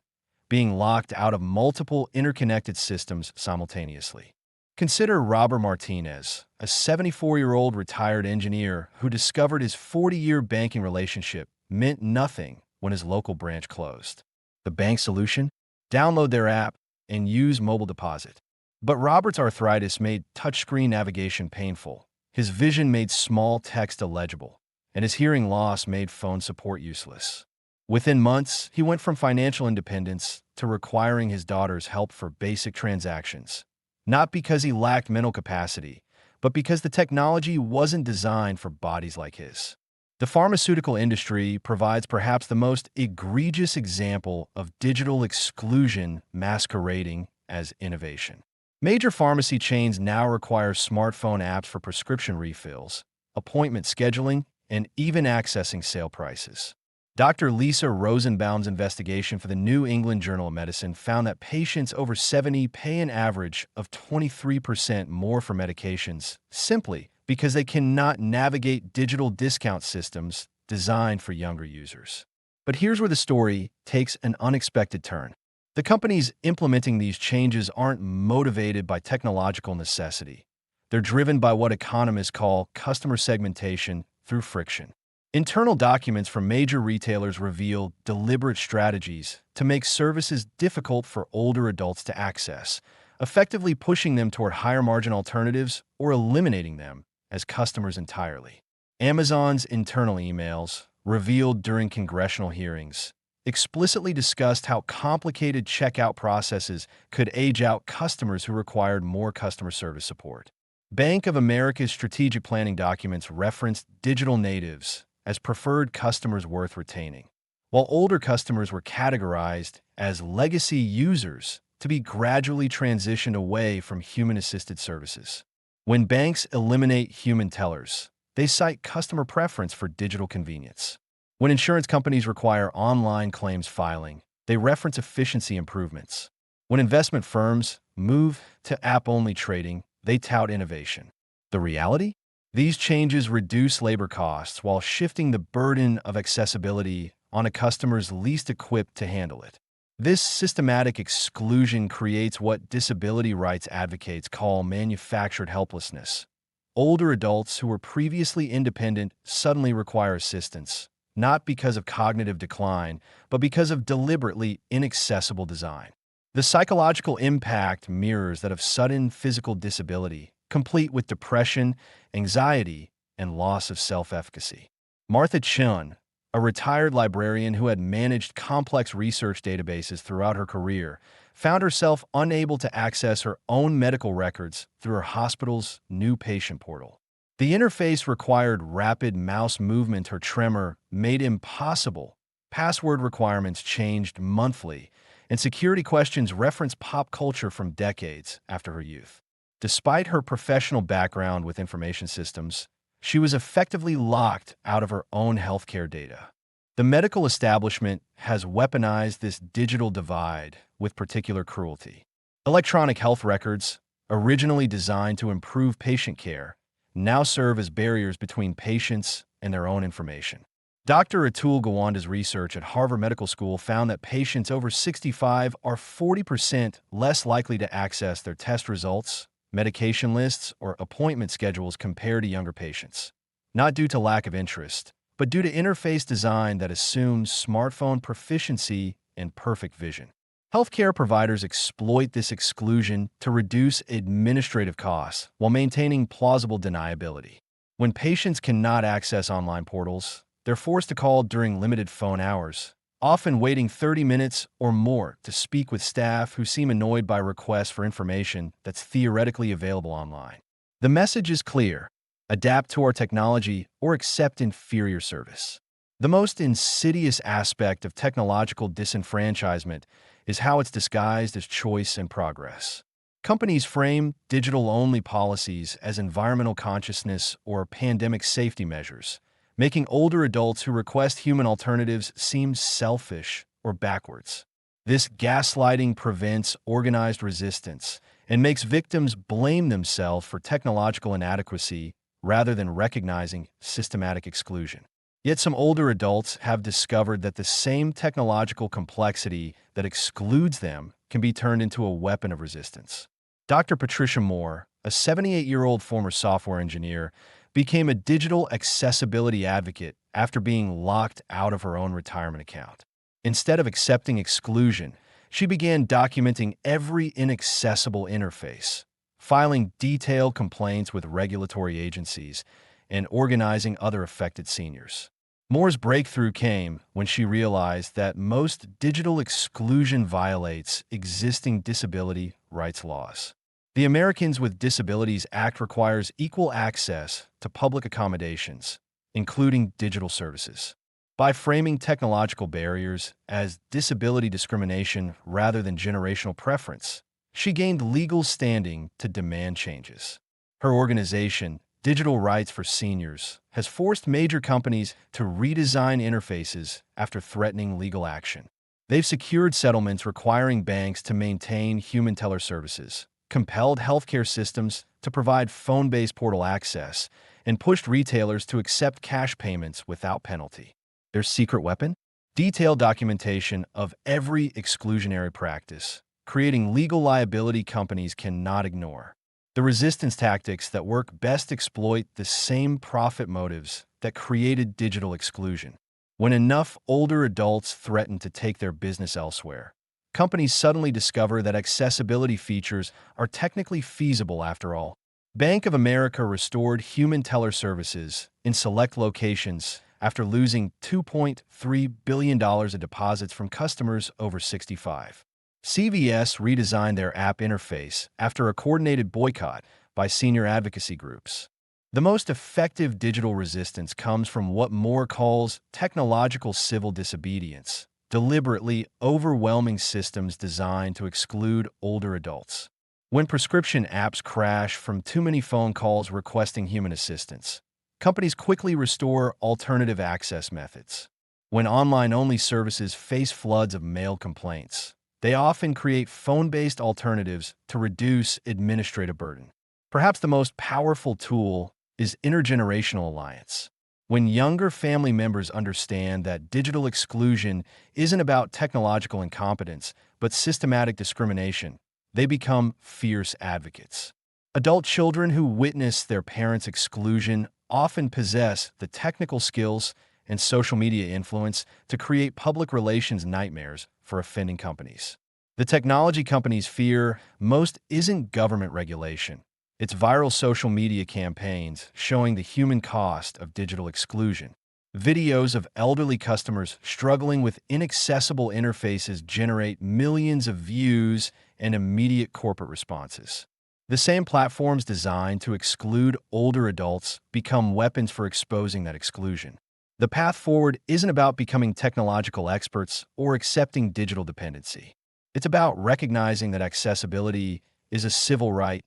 Speaker 1: being locked out of multiple interconnected systems simultaneously. Consider Robert Martinez, a 74-year-old retired engineer who discovered his 40-year banking relationship meant nothing when his local branch closed. The bank solution? Download their app and use mobile deposit. But Robert's arthritis made touchscreen navigation painful, his vision made small text illegible, and his hearing loss made phone support useless. Within months, he went from financial independence to requiring his daughter's help for basic transactions, not because he lacked mental capacity, but because the technology wasn't designed for bodies like his. The pharmaceutical industry provides perhaps the most egregious example of digital exclusion masquerading as innovation. Major pharmacy chains now require smartphone apps for prescription refills, appointment scheduling, and even accessing sale prices. Dr. Lisa Rosenbaum's investigation for the New England Journal of Medicine found that patients over 70 pay an average of 23% more for medications simply because they cannot navigate digital discount systems designed for younger users. But here's where the story takes an unexpected turn. The companies implementing these changes aren't motivated by technological necessity. They're driven by what economists call customer segmentation through friction. Internal documents from major retailers reveal deliberate strategies to make services difficult for older adults to access, effectively pushing them toward higher-margin alternatives or eliminating them as customers entirely. Amazon's internal emails, revealed during congressional hearings, explicitly discussed how complicated checkout processes could age out customers who required more customer service support. Bank of America's strategic planning documents referenced digital natives as preferred customers worth retaining, while older customers were categorized as legacy users to be gradually transitioned away from human-assisted services. When banks eliminate human tellers, they cite customer preference for digital convenience. When insurance companies require online claims filing, they reference efficiency improvements. When investment firms move to app-only trading, they tout innovation. The reality? These changes reduce labor costs while shifting the burden of accessibility on a customer's least equipped to handle it. This systematic exclusion creates what disability rights advocates call manufactured helplessness. Older adults who were previously independent suddenly require assistance, not because of cognitive decline, but because of deliberately inaccessible design. The psychological impact mirrors that of sudden physical disability, complete with depression, anxiety, and loss of self-efficacy. Martha Chun, a retired librarian who had managed complex research databases throughout her career, found herself unable to access her own medical records through her hospital's new patient portal. The interface required rapid mouse movement her tremor made impossible. Password requirements changed monthly, and security questions referenced pop culture from decades after her youth. Despite her professional background with information systems, she was effectively locked out of her own healthcare data. The medical establishment has weaponized this digital divide with particular cruelty. Electronic health records, originally designed to improve patient care, now serve as barriers between patients and their own information. Dr. Atul Gawande's research at Harvard Medical School found that patients over 65 are 40% less likely to access their test results, medication lists, or appointment schedules compared to younger patients. Not due to lack of interest, but due to interface design that assumes smartphone proficiency and perfect vision. Healthcare providers exploit this exclusion to reduce administrative costs while maintaining plausible deniability. When patients cannot access online portals, they're forced to call during limited phone hours, often waiting 30 minutes or more to speak with staff who seem annoyed by requests for information that's theoretically available online. The message is clear: adapt to our technology or accept inferior service. The most insidious aspect of technological disenfranchisement is how it's disguised as choice and progress. Companies frame digital-only policies as environmental consciousness or pandemic safety measures, making older adults who request human alternatives seem selfish or backwards. This gaslighting prevents organized resistance and makes victims blame themselves for technological inadequacy rather than recognizing systematic exclusion. Yet some older adults have discovered that the same technological complexity that excludes them can be turned into a weapon of resistance. Dr. Patricia Moore, a 78-year-old former software engineer, became a digital accessibility advocate after being locked out of her own retirement account. Instead of accepting exclusion, she began documenting every inaccessible interface, filing detailed complaints with regulatory agencies, and organizing other affected seniors. Moore's breakthrough came when she realized that most digital exclusion violates existing disability rights laws. The Americans with Disabilities Act requires equal access to public accommodations, including digital services. By framing technological barriers as disability discrimination rather than generational preference, she gained legal standing to demand changes. Her organization, Digital Rights for Seniors, has forced major companies to redesign interfaces after threatening legal action. They've secured settlements requiring banks to maintain human teller services, compelled healthcare systems to provide phone-based portal access, and pushed retailers to accept cash payments without penalty. Their secret weapon? Detailed documentation of every exclusionary practice, creating legal liability companies cannot ignore. The resistance tactics that work best exploit the same profit motives that created digital exclusion. When enough older adults threaten to take their business elsewhere, companies suddenly discover that accessibility features are technically feasible after all. Bank of America restored human teller services in select locations after losing $2.3 billion of deposits from customers over 65. CVS redesigned their app interface after a coordinated boycott by senior advocacy groups. The most effective digital resistance comes from what Moore calls technological civil disobedience, deliberately overwhelming systems designed to exclude older adults. When prescription apps crash from too many phone calls requesting human assistance, companies quickly restore alternative access methods. When online-only services face floods of mail complaints, they often create phone-based alternatives to reduce administrative burden. Perhaps the most powerful tool is intergenerational alliance. When younger family members understand that digital exclusion isn't about technological incompetence, but systematic discrimination, they become fierce advocates. Adult children who witness their parents' exclusion often possess the technical skills and social media influence to create public relations nightmares for offending companies. The technology companies fear most isn't government regulation. It's viral social media campaigns showing the human cost of digital exclusion. Videos of elderly customers struggling with inaccessible interfaces generate millions of views and immediate corporate responses. The same platforms designed to exclude older adults become weapons for exposing that exclusion. The path forward isn't about becoming technological experts or accepting digital dependency. It's about recognizing that accessibility is a civil right,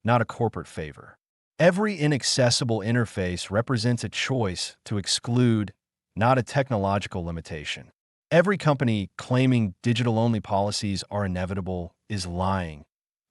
Speaker 1: not a corporate favor. Every inaccessible interface represents a choice to exclude, not a technological limitation. Every company claiming digital-only policies are inevitable is lying.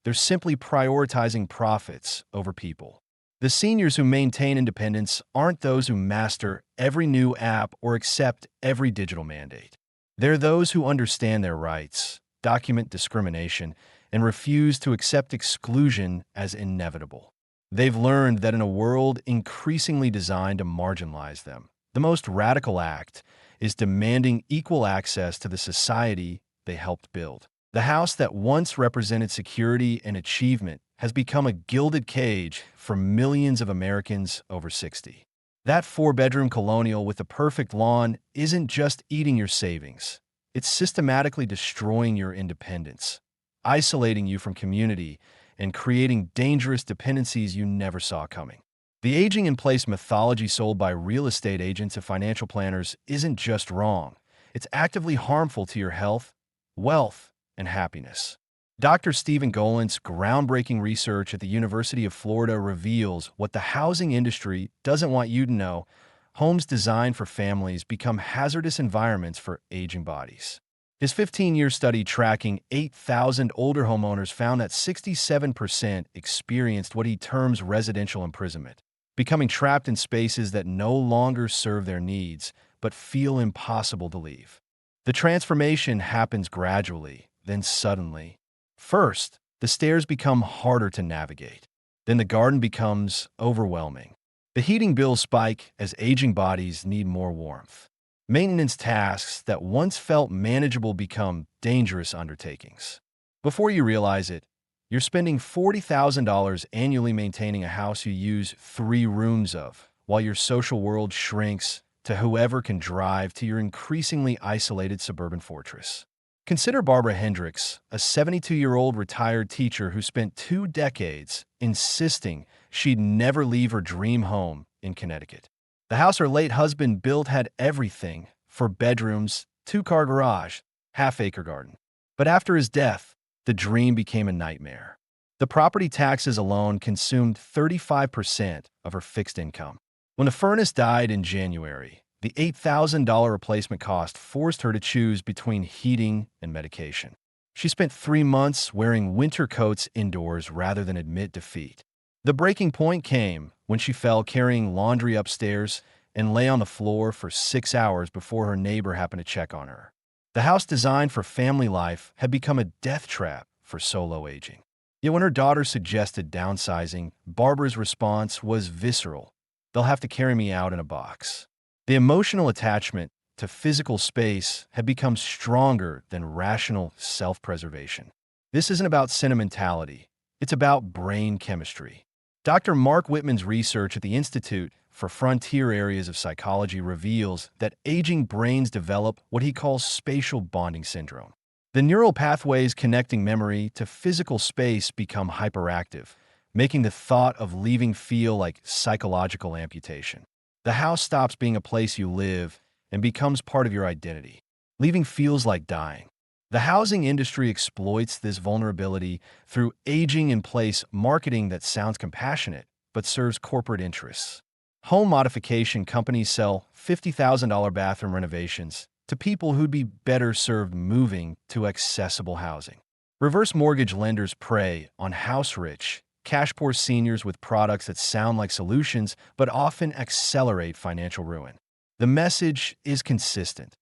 Speaker 1: They're simply prioritizing profits over people. The seniors who maintain independence aren't those who master every new app or accept every digital mandate. They're those who understand their rights, document discrimination, and refuse to accept exclusion as inevitable. They've learned that in a world increasingly designed to marginalize them, the most radical act is demanding equal access to the society they helped build. The house that once represented security and achievement has become a gilded cage for millions of Americans over 60. That four-bedroom colonial with the perfect lawn isn't just eating your savings. It's systematically destroying your independence, isolating you from community, and creating dangerous dependencies you never saw coming. The aging-in-place mythology sold by real estate agents and financial planners isn't just wrong. It's actively harmful to your health, wealth, and happiness. Dr. Stephen Golan's groundbreaking research at the University of Florida reveals what the housing industry doesn't want you to know. Homes designed for families become hazardous environments for aging bodies. His 15-year study tracking 8,000 older homeowners found that 67% experienced what he terms residential imprisonment, becoming trapped in spaces that no longer serve their needs but feel impossible to leave. The transformation happens gradually, then suddenly. First, the stairs become harder to navigate. Then the garden becomes overwhelming. The heating bills spike as aging bodies need more warmth. Maintenance tasks that once felt manageable become dangerous undertakings. Before you realize it, you're spending $40,000 annually maintaining a house you use 3 rooms of, while your social world shrinks to whoever can drive to your increasingly isolated suburban fortress. Consider Barbara Hendricks, a 72-year-old retired teacher who spent 2 decades insisting she'd never leave her dream home in Connecticut. The house her late husband built had everything: 4 bedrooms, 2-car garage, half-acre garden. But after his death, the dream became a nightmare. The property taxes alone consumed 35% of her fixed income. When the furnace died in January, the $8,000 replacement cost forced her to choose between heating and medication. She spent 3 months wearing winter coats indoors rather than admit defeat. The breaking point came when she fell carrying laundry upstairs and lay on the floor for 6 hours before her neighbor happened to check on her. The house designed for family life had become a death trap for solo aging. Yet when her daughter suggested downsizing, Barbara's response was visceral. "They'll have to carry me out in a box." The emotional attachment to physical space had become stronger than rational self-preservation. This isn't about sentimentality. It's about brain chemistry. Dr. Mark Whitman's research at the Institute for Frontier Areas of Psychology reveals that aging brains develop what he calls spatial bonding syndrome. The neural pathways connecting memory to physical space become hyperactive, making the thought of leaving feel like psychological amputation. The house stops being a place you live and becomes part of your identity. Leaving feels like dying. The housing industry exploits this vulnerability through aging-in-place marketing that sounds compassionate but serves corporate interests. Home modification companies sell $50,000 bathroom renovations to people who'd be better served moving to accessible housing. Reverse mortgage lenders prey on house-rich, cash-poor seniors with products that sound like solutions but often accelerate financial ruin. The message is consistent.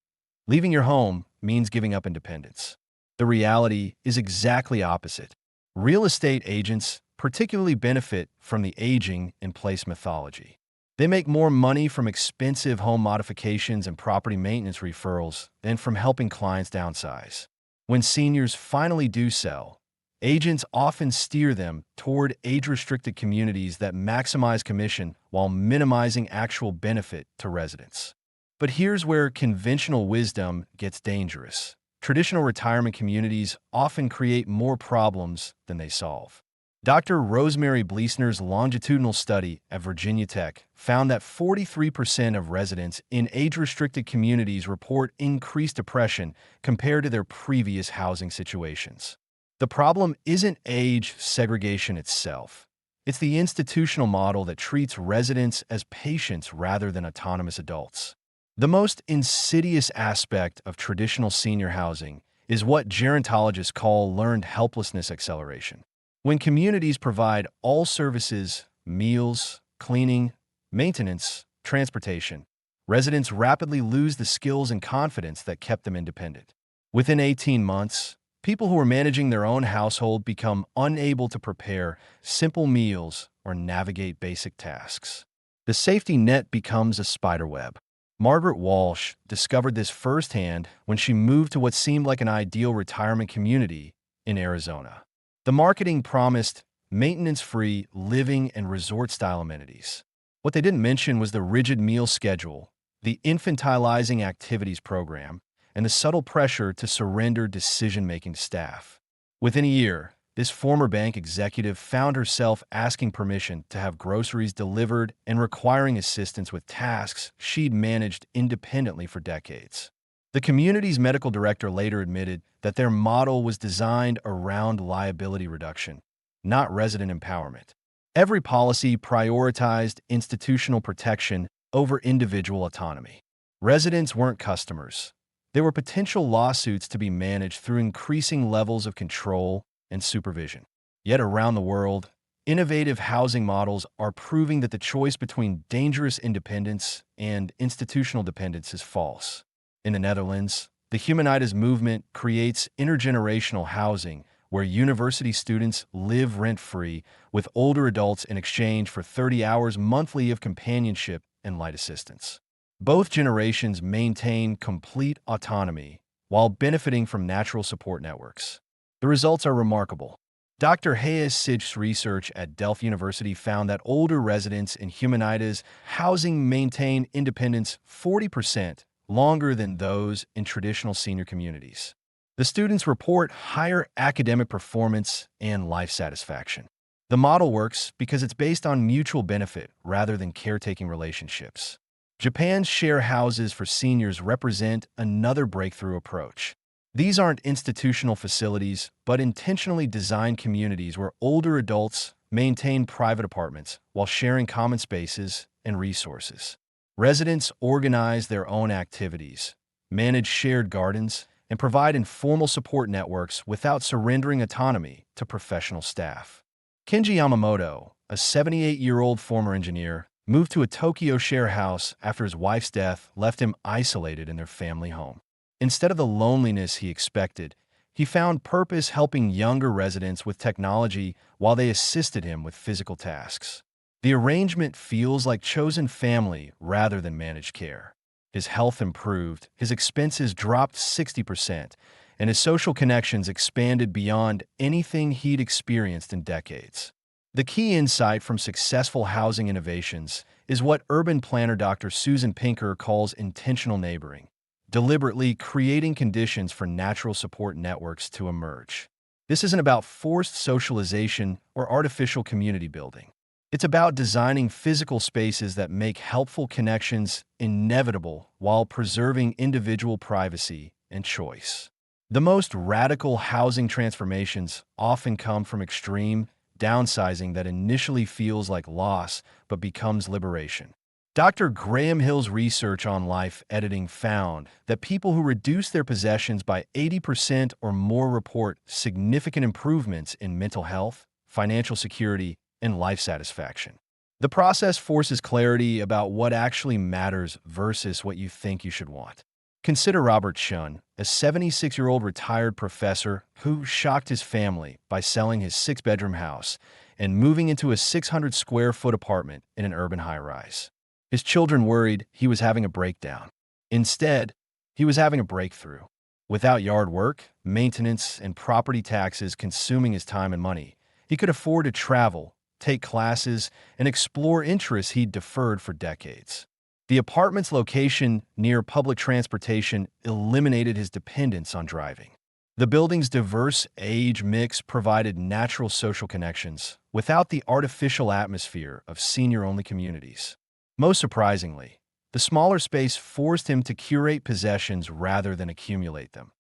Speaker 1: Leaving your home means giving up independence. The reality is exactly opposite. Real estate agents particularly benefit from the aging-in-place mythology. They make more money from expensive home modifications and property maintenance referrals than from helping clients downsize. When seniors finally do sell, agents often steer them toward age-restricted communities that maximize commission while minimizing actual benefit to residents. But here's where conventional wisdom gets dangerous. Traditional retirement communities often create more problems than they solve. Dr. Rosemary Bleesner's longitudinal study at Virginia Tech found that 43% of residents in age-restricted communities report increased depression compared to their previous housing situations. The problem isn't age segregation itself. It's the institutional model that treats residents as patients rather than autonomous adults. The most insidious aspect of traditional senior housing is what gerontologists call learned helplessness acceleration. When communities provide all services meals, cleaning, maintenance, transportation. Residents rapidly lose the skills and confidence that kept them independent. Within 18 months, people who were managing their own household become unable to prepare simple meals or navigate basic tasks. The safety net becomes a spiderweb. Margaret Walsh discovered this firsthand when she moved to what seemed like an ideal retirement community in Arizona. The marketing promised maintenance-free living and resort-style amenities. What they didn't mention was the rigid meal schedule, the infantilizing activities program, and the subtle pressure to surrender decision-making to staff. Within a year, this former bank executive found herself asking permission to have groceries delivered and requiring assistance with tasks she'd managed independently for decades. The community's medical director later admitted that their model was designed around liability reduction, not resident empowerment. Every policy prioritized institutional protection over individual autonomy. Residents weren't customers. They were potential lawsuits to be managed through increasing levels of control and supervision. Yet around the world, innovative housing models are proving that the choice between dangerous independence and institutional dependence is false. In the Netherlands, the Humanitas movement creates intergenerational housing where university students live rent-free with older adults in exchange for 30 hours monthly of companionship and light assistance. Both generations maintain complete autonomy while benefiting from natural support networks. The results are remarkable. Dr. Hayes Sidge's research at Delft University found that older residents in Humanitas housing maintain independence 40% longer than those in traditional senior communities. The students report higher academic performance and life satisfaction. The model works because it's based on mutual benefit rather than caretaking relationships. Japan's share houses for seniors represent another breakthrough approach. These aren't institutional facilities, but intentionally designed communities where older adults maintain private apartments while sharing common spaces and resources. Residents organize their own activities, manage shared gardens, and provide informal support networks without surrendering autonomy to professional staff. Kenji Yamamoto, a 78-year-old former engineer, moved to a Tokyo share house after his wife's death left him isolated in their family home. Instead of the loneliness he expected, he found purpose helping younger residents with technology while they assisted him with physical tasks. The arrangement feels like chosen family rather than managed care. His health improved, his expenses dropped 60%, and his social connections expanded beyond anything he'd experienced in decades. The key insight from successful housing innovations is what urban planner Dr. Susan Pinker calls intentional neighboring, deliberately creating conditions for natural support networks to emerge. This isn't about forced socialization or artificial community building. It's about designing physical spaces that make helpful connections inevitable while preserving individual privacy and choice. The most radical housing transformations often come from extreme downsizing that initially feels like loss but becomes liberation. Dr. Graham Hill's research on life editing found that people who reduce their possessions by 80% or more report significant improvements in mental health, financial security, and life satisfaction. The process forces clarity about what actually matters versus what you think you should want. Consider Robert Shun, a 76-year-old retired professor who shocked his family by selling his 6-bedroom house and moving into a 600-square-foot apartment in an urban high-rise. His children worried he was having a breakdown. Instead, he was having a breakthrough. Without yard work, maintenance, and property taxes consuming his time and money, he could afford to travel, take classes, and explore interests he'd deferred for decades. The apartment's location near public transportation eliminated his dependence on driving. The building's diverse age mix provided natural social connections without the artificial atmosphere of senior-only communities. Most surprisingly, the smaller space forced him to curate possessions rather than accumulate them,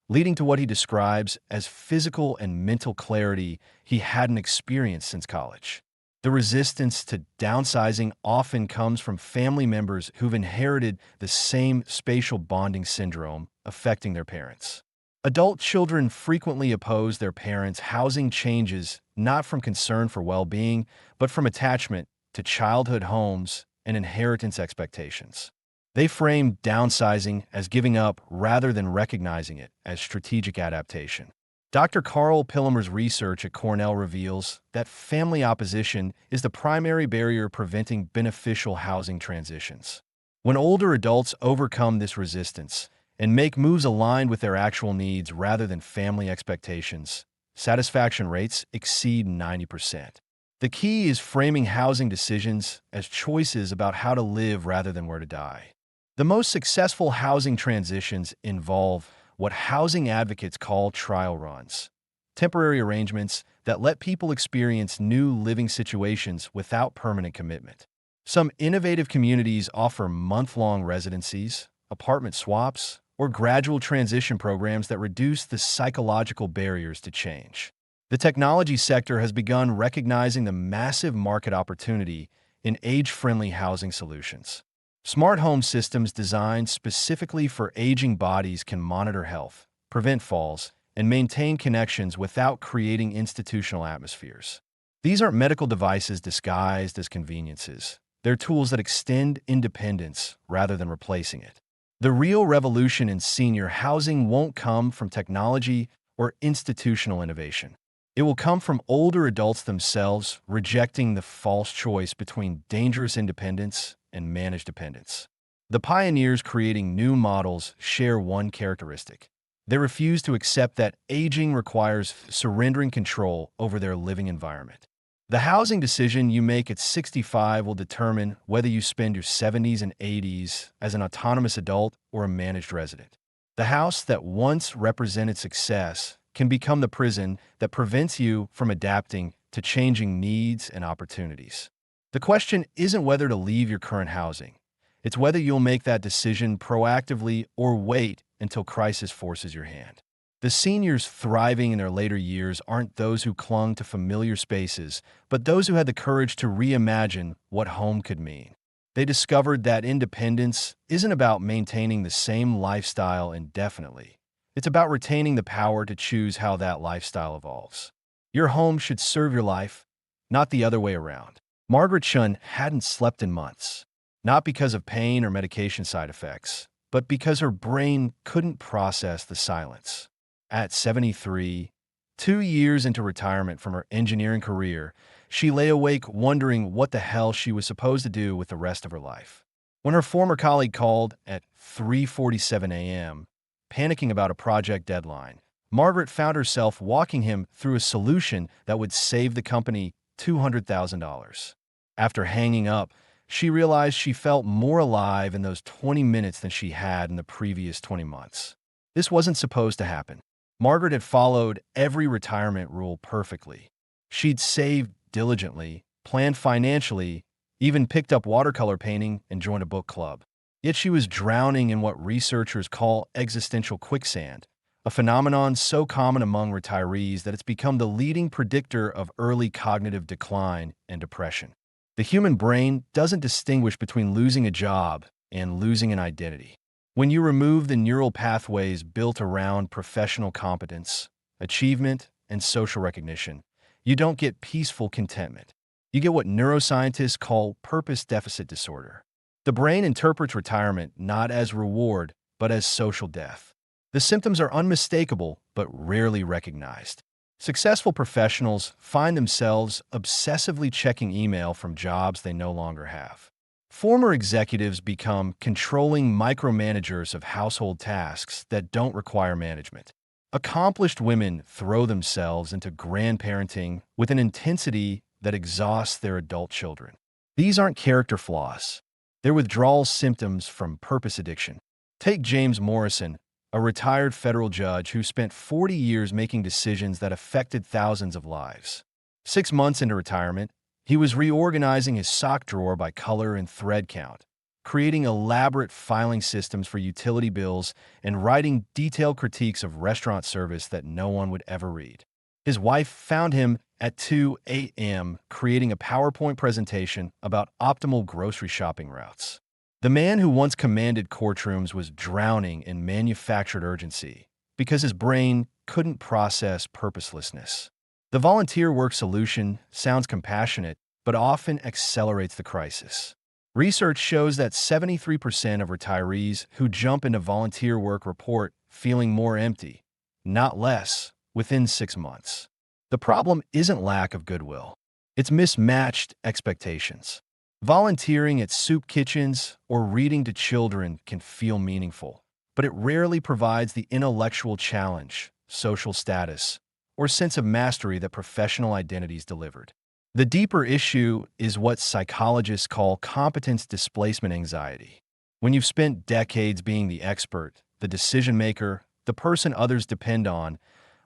Speaker 1: leading to what he describes as physical and mental clarity he hadn't experienced since college. The resistance to downsizing often comes from family members who've inherited the same spatial bonding syndrome affecting their parents. Adult children frequently oppose their parents' housing changes not from concern for well-being, but from attachment to childhood homes and inheritance expectations. They frame downsizing as giving up rather than recognizing it as strategic adaptation. Dr. Carl Pillemer's research at Cornell reveals that family opposition is the primary barrier preventing beneficial housing transitions. When older adults overcome this resistance and make moves aligned with their actual needs rather than family expectations, satisfaction rates exceed 90%. The key is framing housing decisions as choices about how to live rather than where to die. The most successful housing transitions involve what housing advocates call trial runs, temporary arrangements that let people experience new living situations without permanent commitment. Some innovative communities offer month-long residencies, apartment swaps, or gradual transition programs that reduce the psychological barriers to change. The technology sector has begun recognizing the massive market opportunity in age-friendly housing solutions. Smart home systems designed specifically for aging bodies can monitor health, prevent falls, and maintain connections without creating institutional atmospheres. These aren't medical devices disguised as conveniences. They're tools that extend independence rather than replacing it. The real revolution in senior housing won't come from technology or institutional innovation. It will come from older adults themselves rejecting the false choice between dangerous independence and managed dependence. The pioneers creating new models share one characteristic. They refuse to accept that aging requires surrendering control over their living environment. The housing decision you make at 65 will determine whether you spend your 70s and 80s as an autonomous adult or a managed resident. The house that once represented success can become the prison that prevents you from adapting to changing needs and opportunities. The question isn't whether to leave your current housing. It's whether you'll make that decision proactively or wait until crisis forces your hand. The seniors thriving in their later years aren't those who clung to familiar spaces, but those who had the courage to reimagine what home could mean. They discovered that independence isn't about maintaining the same lifestyle indefinitely. It's about retaining the power to choose how that lifestyle evolves. Your home should serve your life, not the other way around. Margaret Chun hadn't slept in months, not because of pain or medication side effects, but because her brain couldn't process the silence. At 73, 2 years into retirement from her engineering career, she lay awake wondering what the hell she was supposed to do with the rest of her life. When her former colleague called at 3:47 a.m., panicking about a project deadline, Margaret found herself walking him through a solution that would save the company $200,000. After hanging up, she realized she felt more alive in those 20 minutes than she had in the previous 20 months. This wasn't supposed to happen. Margaret had followed every retirement rule perfectly. She'd saved diligently, planned financially, even picked up watercolor painting and joined a book club. Yet she was drowning in what researchers call existential quicksand, a phenomenon so common among retirees that it's become the leading predictor of early cognitive decline and depression. The human brain doesn't distinguish between losing a job and losing an identity. When you remove the neural pathways built around professional competence, achievement, and social recognition, you don't get peaceful contentment. You get what neuroscientists call purpose deficit disorder. The brain interprets retirement not as reward, but as social death. The symptoms are unmistakable, but rarely recognized. Successful professionals find themselves obsessively checking email from jobs they no longer have. Former executives become controlling micromanagers of household tasks that don't require management. Accomplished women throw themselves into grandparenting with an intensity that exhausts their adult children. These aren't character flaws. They're withdrawal symptoms from purpose addiction. Take James Morrison, a retired federal judge who spent 40 years making decisions that affected thousands of lives. 6 months into retirement, he was reorganizing his sock drawer by color and thread count, creating elaborate filing systems for utility bills, and writing detailed critiques of restaurant service that no one would ever read. His wife found him at 2 a.m. creating a PowerPoint presentation about optimal grocery shopping routes. The man who once commanded courtrooms was drowning in manufactured urgency because his brain couldn't process purposelessness. The volunteer work solution sounds compassionate, but often accelerates the crisis. Research shows that 73% of retirees who jump into volunteer work report feeling more empty, not less, within 6 months. The problem isn't lack of goodwill. It's mismatched expectations. Volunteering at soup kitchens or reading to children can feel meaningful, but it rarely provides the intellectual challenge, social status, or sense of mastery that professional identities delivered. The deeper issue is what psychologists call competence displacement anxiety. When you've spent decades being the expert, the decision maker, the person others depend on,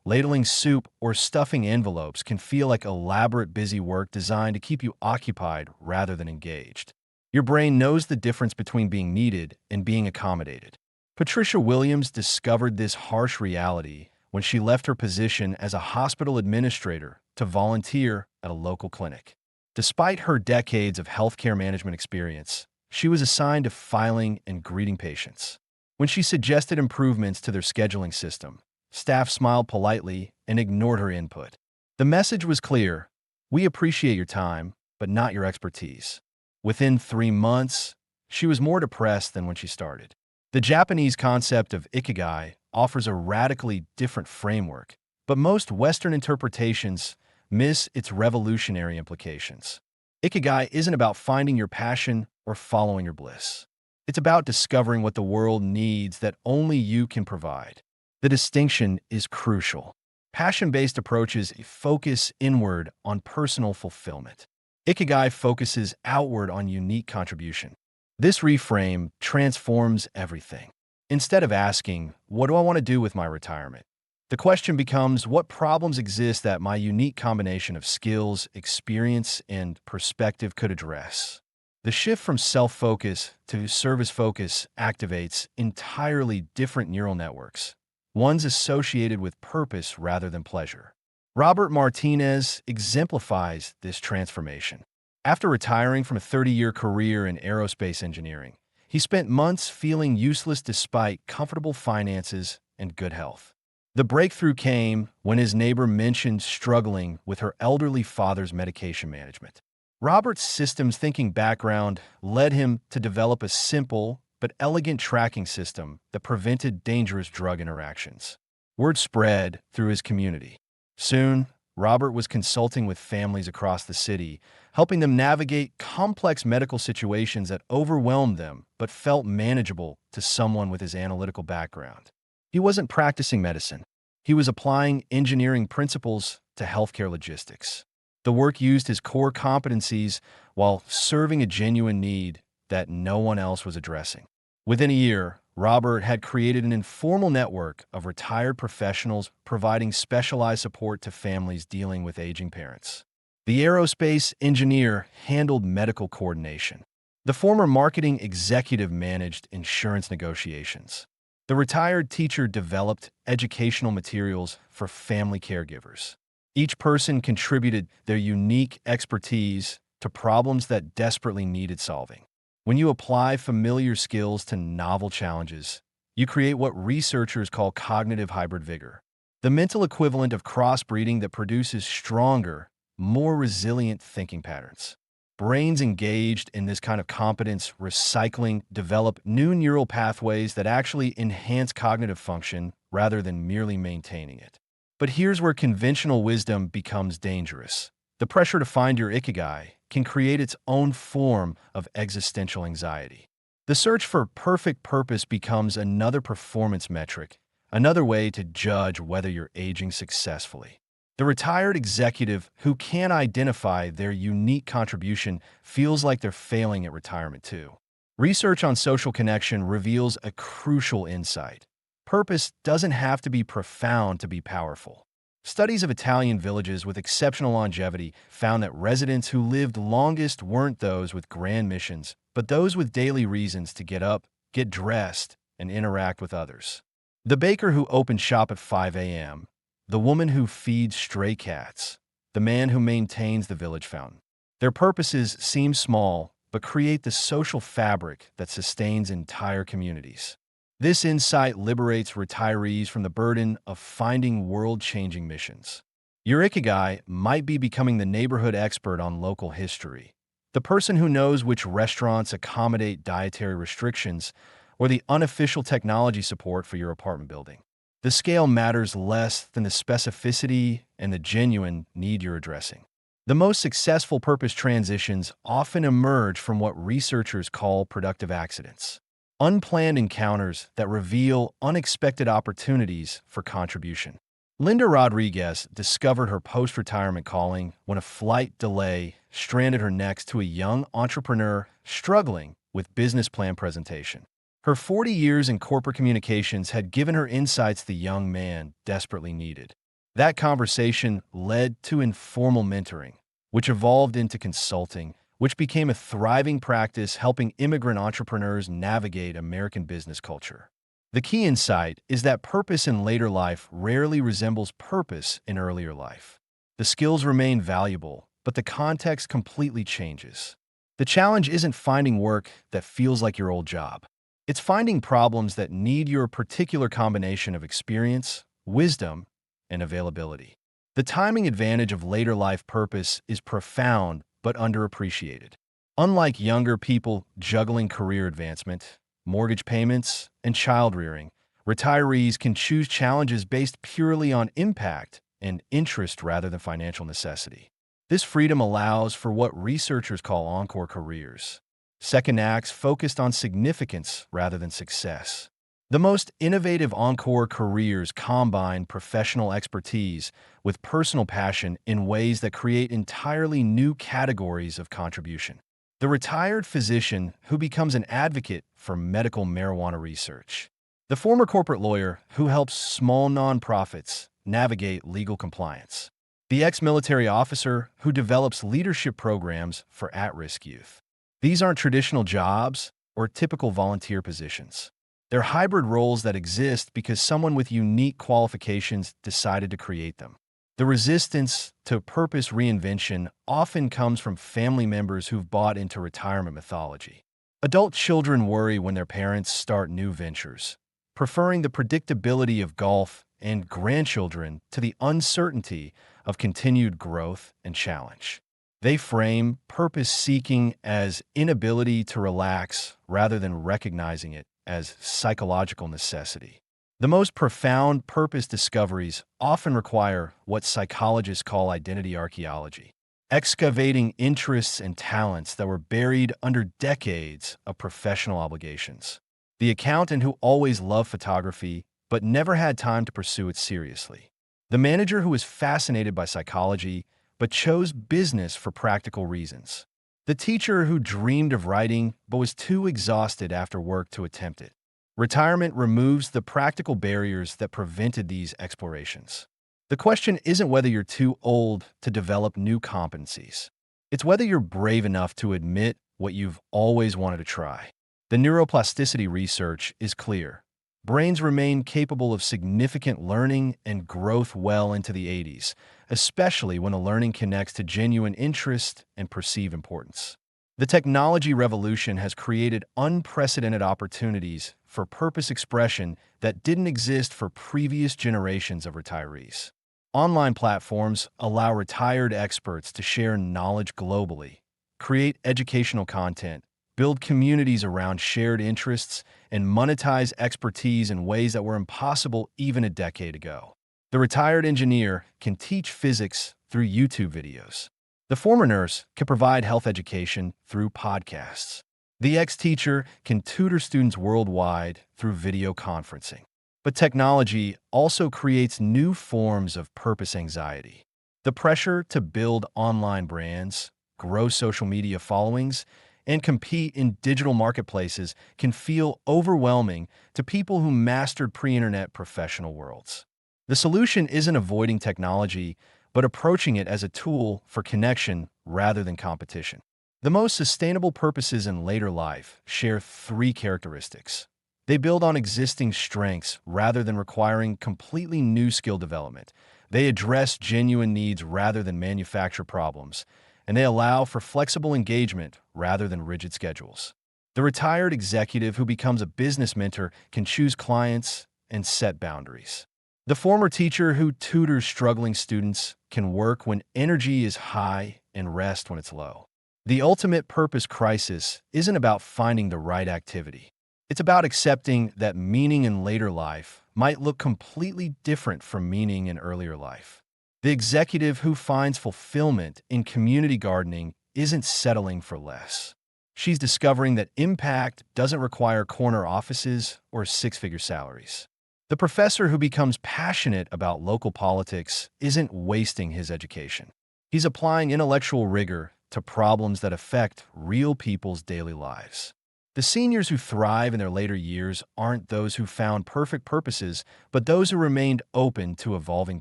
Speaker 1: ladling soup or stuffing envelopes can feel like elaborate busy work designed to keep you occupied rather than engaged. Your brain knows the difference between being needed and being accommodated. Patricia Williams discovered this harsh reality when she left her position as a hospital administrator to volunteer at a local clinic. Despite her decades of healthcare management experience, she was assigned to filing and greeting patients. When she suggested improvements to their scheduling system, staff smiled politely and ignored her input. The message was clear: we appreciate your time, but not your expertise. Within 3 months, she was more depressed than when she started. The Japanese concept of ikigai offers a radically different framework, but most Western interpretations miss its revolutionary implications. Ikigai isn't about finding your passion or following your bliss. It's about discovering what the world needs that only you can provide. The distinction is crucial. Passion-based approaches focus inward on personal fulfillment. Ikigai focuses outward on unique contribution. This reframe transforms everything. Instead of asking, "What do I want to do with my retirement?" the question becomes, "What problems exist that my unique combination of skills, experience, and perspective could address?" The shift from self-focus to service focus activates entirely different neural networks, ones associated with purpose rather than pleasure. Robert Martinez exemplifies this transformation. After retiring from a 30-year career in aerospace engineering, he spent months feeling useless despite comfortable finances and good health. The breakthrough came when his neighbor mentioned struggling with her elderly father's medication management. Robert's systems thinking background led him to develop a simple but elegant tracking system that prevented dangerous drug interactions. Word spread through his community. Soon, Robert was consulting with families across the city, helping them navigate complex medical situations that overwhelmed them but felt manageable to someone with his analytical background. He wasn't practicing medicine. He was applying engineering principles to healthcare logistics. The work used his core competencies while serving a genuine need that no one else was addressing. Within a year, Robert had created an informal network of retired professionals providing specialized support to families dealing with aging parents. The aerospace engineer handled medical coordination. The former marketing executive managed insurance negotiations. The retired teacher developed educational materials for family caregivers. Each person contributed their unique expertise to problems that desperately needed solving. When you apply familiar skills to novel challenges, you create what researchers call cognitive hybrid vigor, the mental equivalent of crossbreeding that produces stronger, more resilient thinking patterns. Brains engaged in this kind of competence recycling develop new neural pathways that actually enhance cognitive function rather than merely maintaining it. But here's where conventional wisdom becomes dangerous. The pressure to find your ikigai can create its own form of existential anxiety. The search for perfect purpose becomes another performance metric, another way to judge whether you're aging successfully. The retired executive who can't identify their unique contribution feels like they're failing at retirement too. Research on social connection reveals a crucial insight. Purpose doesn't have to be profound to be powerful. Studies of Italian villages with exceptional longevity found that residents who lived longest weren't those with grand missions, but those with daily reasons to get up, get dressed, and interact with others. The baker who opened shop at 5 a.m., the woman who feeds stray cats, the man who maintains the village fountain. Their purposes seem small, but create the social fabric that sustains entire communities. This insight liberates retirees from the burden of finding world-changing missions. Your ikigai might be becoming the neighborhood expert on local history, the person who knows which restaurants accommodate dietary restrictions, or the unofficial technology support for your apartment building. The scale matters less than the specificity and the genuine need you're addressing. The most successful purpose transitions often emerge from what researchers call productive accidents, unplanned encounters that reveal unexpected opportunities for contribution. Linda Rodriguez discovered her post-retirement calling when a flight delay stranded her next to a young entrepreneur struggling with business plan presentation. Her 40 years in corporate communications had given her insights the young man desperately needed. That conversation led to informal mentoring, which evolved into consulting, which became a thriving practice helping immigrant entrepreneurs navigate American business culture. The key insight is that purpose in later life rarely resembles purpose in earlier life. The skills remain valuable, but the context completely changes. The challenge isn't finding work that feels like your old job. It's finding problems that need your particular combination of experience, wisdom, and availability. The timing advantage of later life purpose is profound but underappreciated. Unlike younger people juggling career advancement, mortgage payments, and child rearing, retirees can choose challenges based purely on impact and interest rather than financial necessity. This freedom allows for what researchers call encore careers, second acts focused on significance rather than success. The most innovative encore careers combine professional expertise with personal passion in ways that create entirely new categories of contribution. The retired physician who becomes an advocate for medical marijuana research. The former corporate lawyer who helps small nonprofits navigate legal compliance. The ex-military officer who develops leadership programs for at-risk youth. These aren't traditional jobs or typical volunteer positions. They're hybrid roles that exist because someone with unique qualifications decided to create them. The resistance to purpose reinvention often comes from family members who've bought into retirement mythology. Adult children worry when their parents start new ventures, preferring the predictability of golf, and grandchildren to the uncertainty of continued growth and challenge. They frame purpose-seeking as inability to relax rather than recognizing it as psychological necessity. The most profound purpose discoveries often require what psychologists call identity archaeology, excavating interests and talents that were buried under decades of professional obligations. The accountant who always loved photography but never had time to pursue it seriously. The manager who was fascinated by psychology but chose business for practical reasons. The teacher who dreamed of writing but was too exhausted after work to attempt it. Retirement removes the practical barriers that prevented these explorations. The question isn't whether you're too old to develop new competencies. It's whether you're brave enough to admit what you've always wanted to try. The neuroplasticity research is clear. Brains remain capable of significant learning and growth well into the 80s, especially when the learning connects to genuine interest and perceived importance. The technology revolution has created unprecedented opportunities for purpose expression that didn't exist for previous generations of retirees. Online platforms allow retired experts to share knowledge globally, create educational content, build communities around shared interests, and monetize expertise in ways that were impossible even a decade ago. The retired engineer can teach physics through YouTube videos. The former nurse can provide health education through podcasts. The ex-teacher can tutor students worldwide through video conferencing. But technology also creates new forms of purpose anxiety. The pressure to build online brands, grow social media followings, and compete in digital marketplaces can feel overwhelming to people who mastered pre-internet professional worlds. The solution isn't avoiding technology, but approaching it as a tool for connection rather than competition. The most sustainable purposes in later life share three characteristics. They build on existing strengths rather than requiring completely new skill development. They address genuine needs rather than manufacture problems, and they allow for flexible engagement rather than rigid schedules. The retired executive who becomes a business mentor can choose clients and set boundaries. The former teacher who tutors struggling students can work when energy is high and rest when it's low. The ultimate purpose crisis isn't about finding the right activity. It's about accepting that meaning in later life might look completely different from meaning in earlier life. The executive who finds fulfillment in community gardening isn't settling for less. She's discovering that impact doesn't require corner offices or six-figure salaries. The professor who becomes passionate about local politics isn't wasting his education. He's applying intellectual rigor to problems that affect real people's daily lives. The seniors who thrive in their later years aren't those who found perfect purposes, but those who remained open to evolving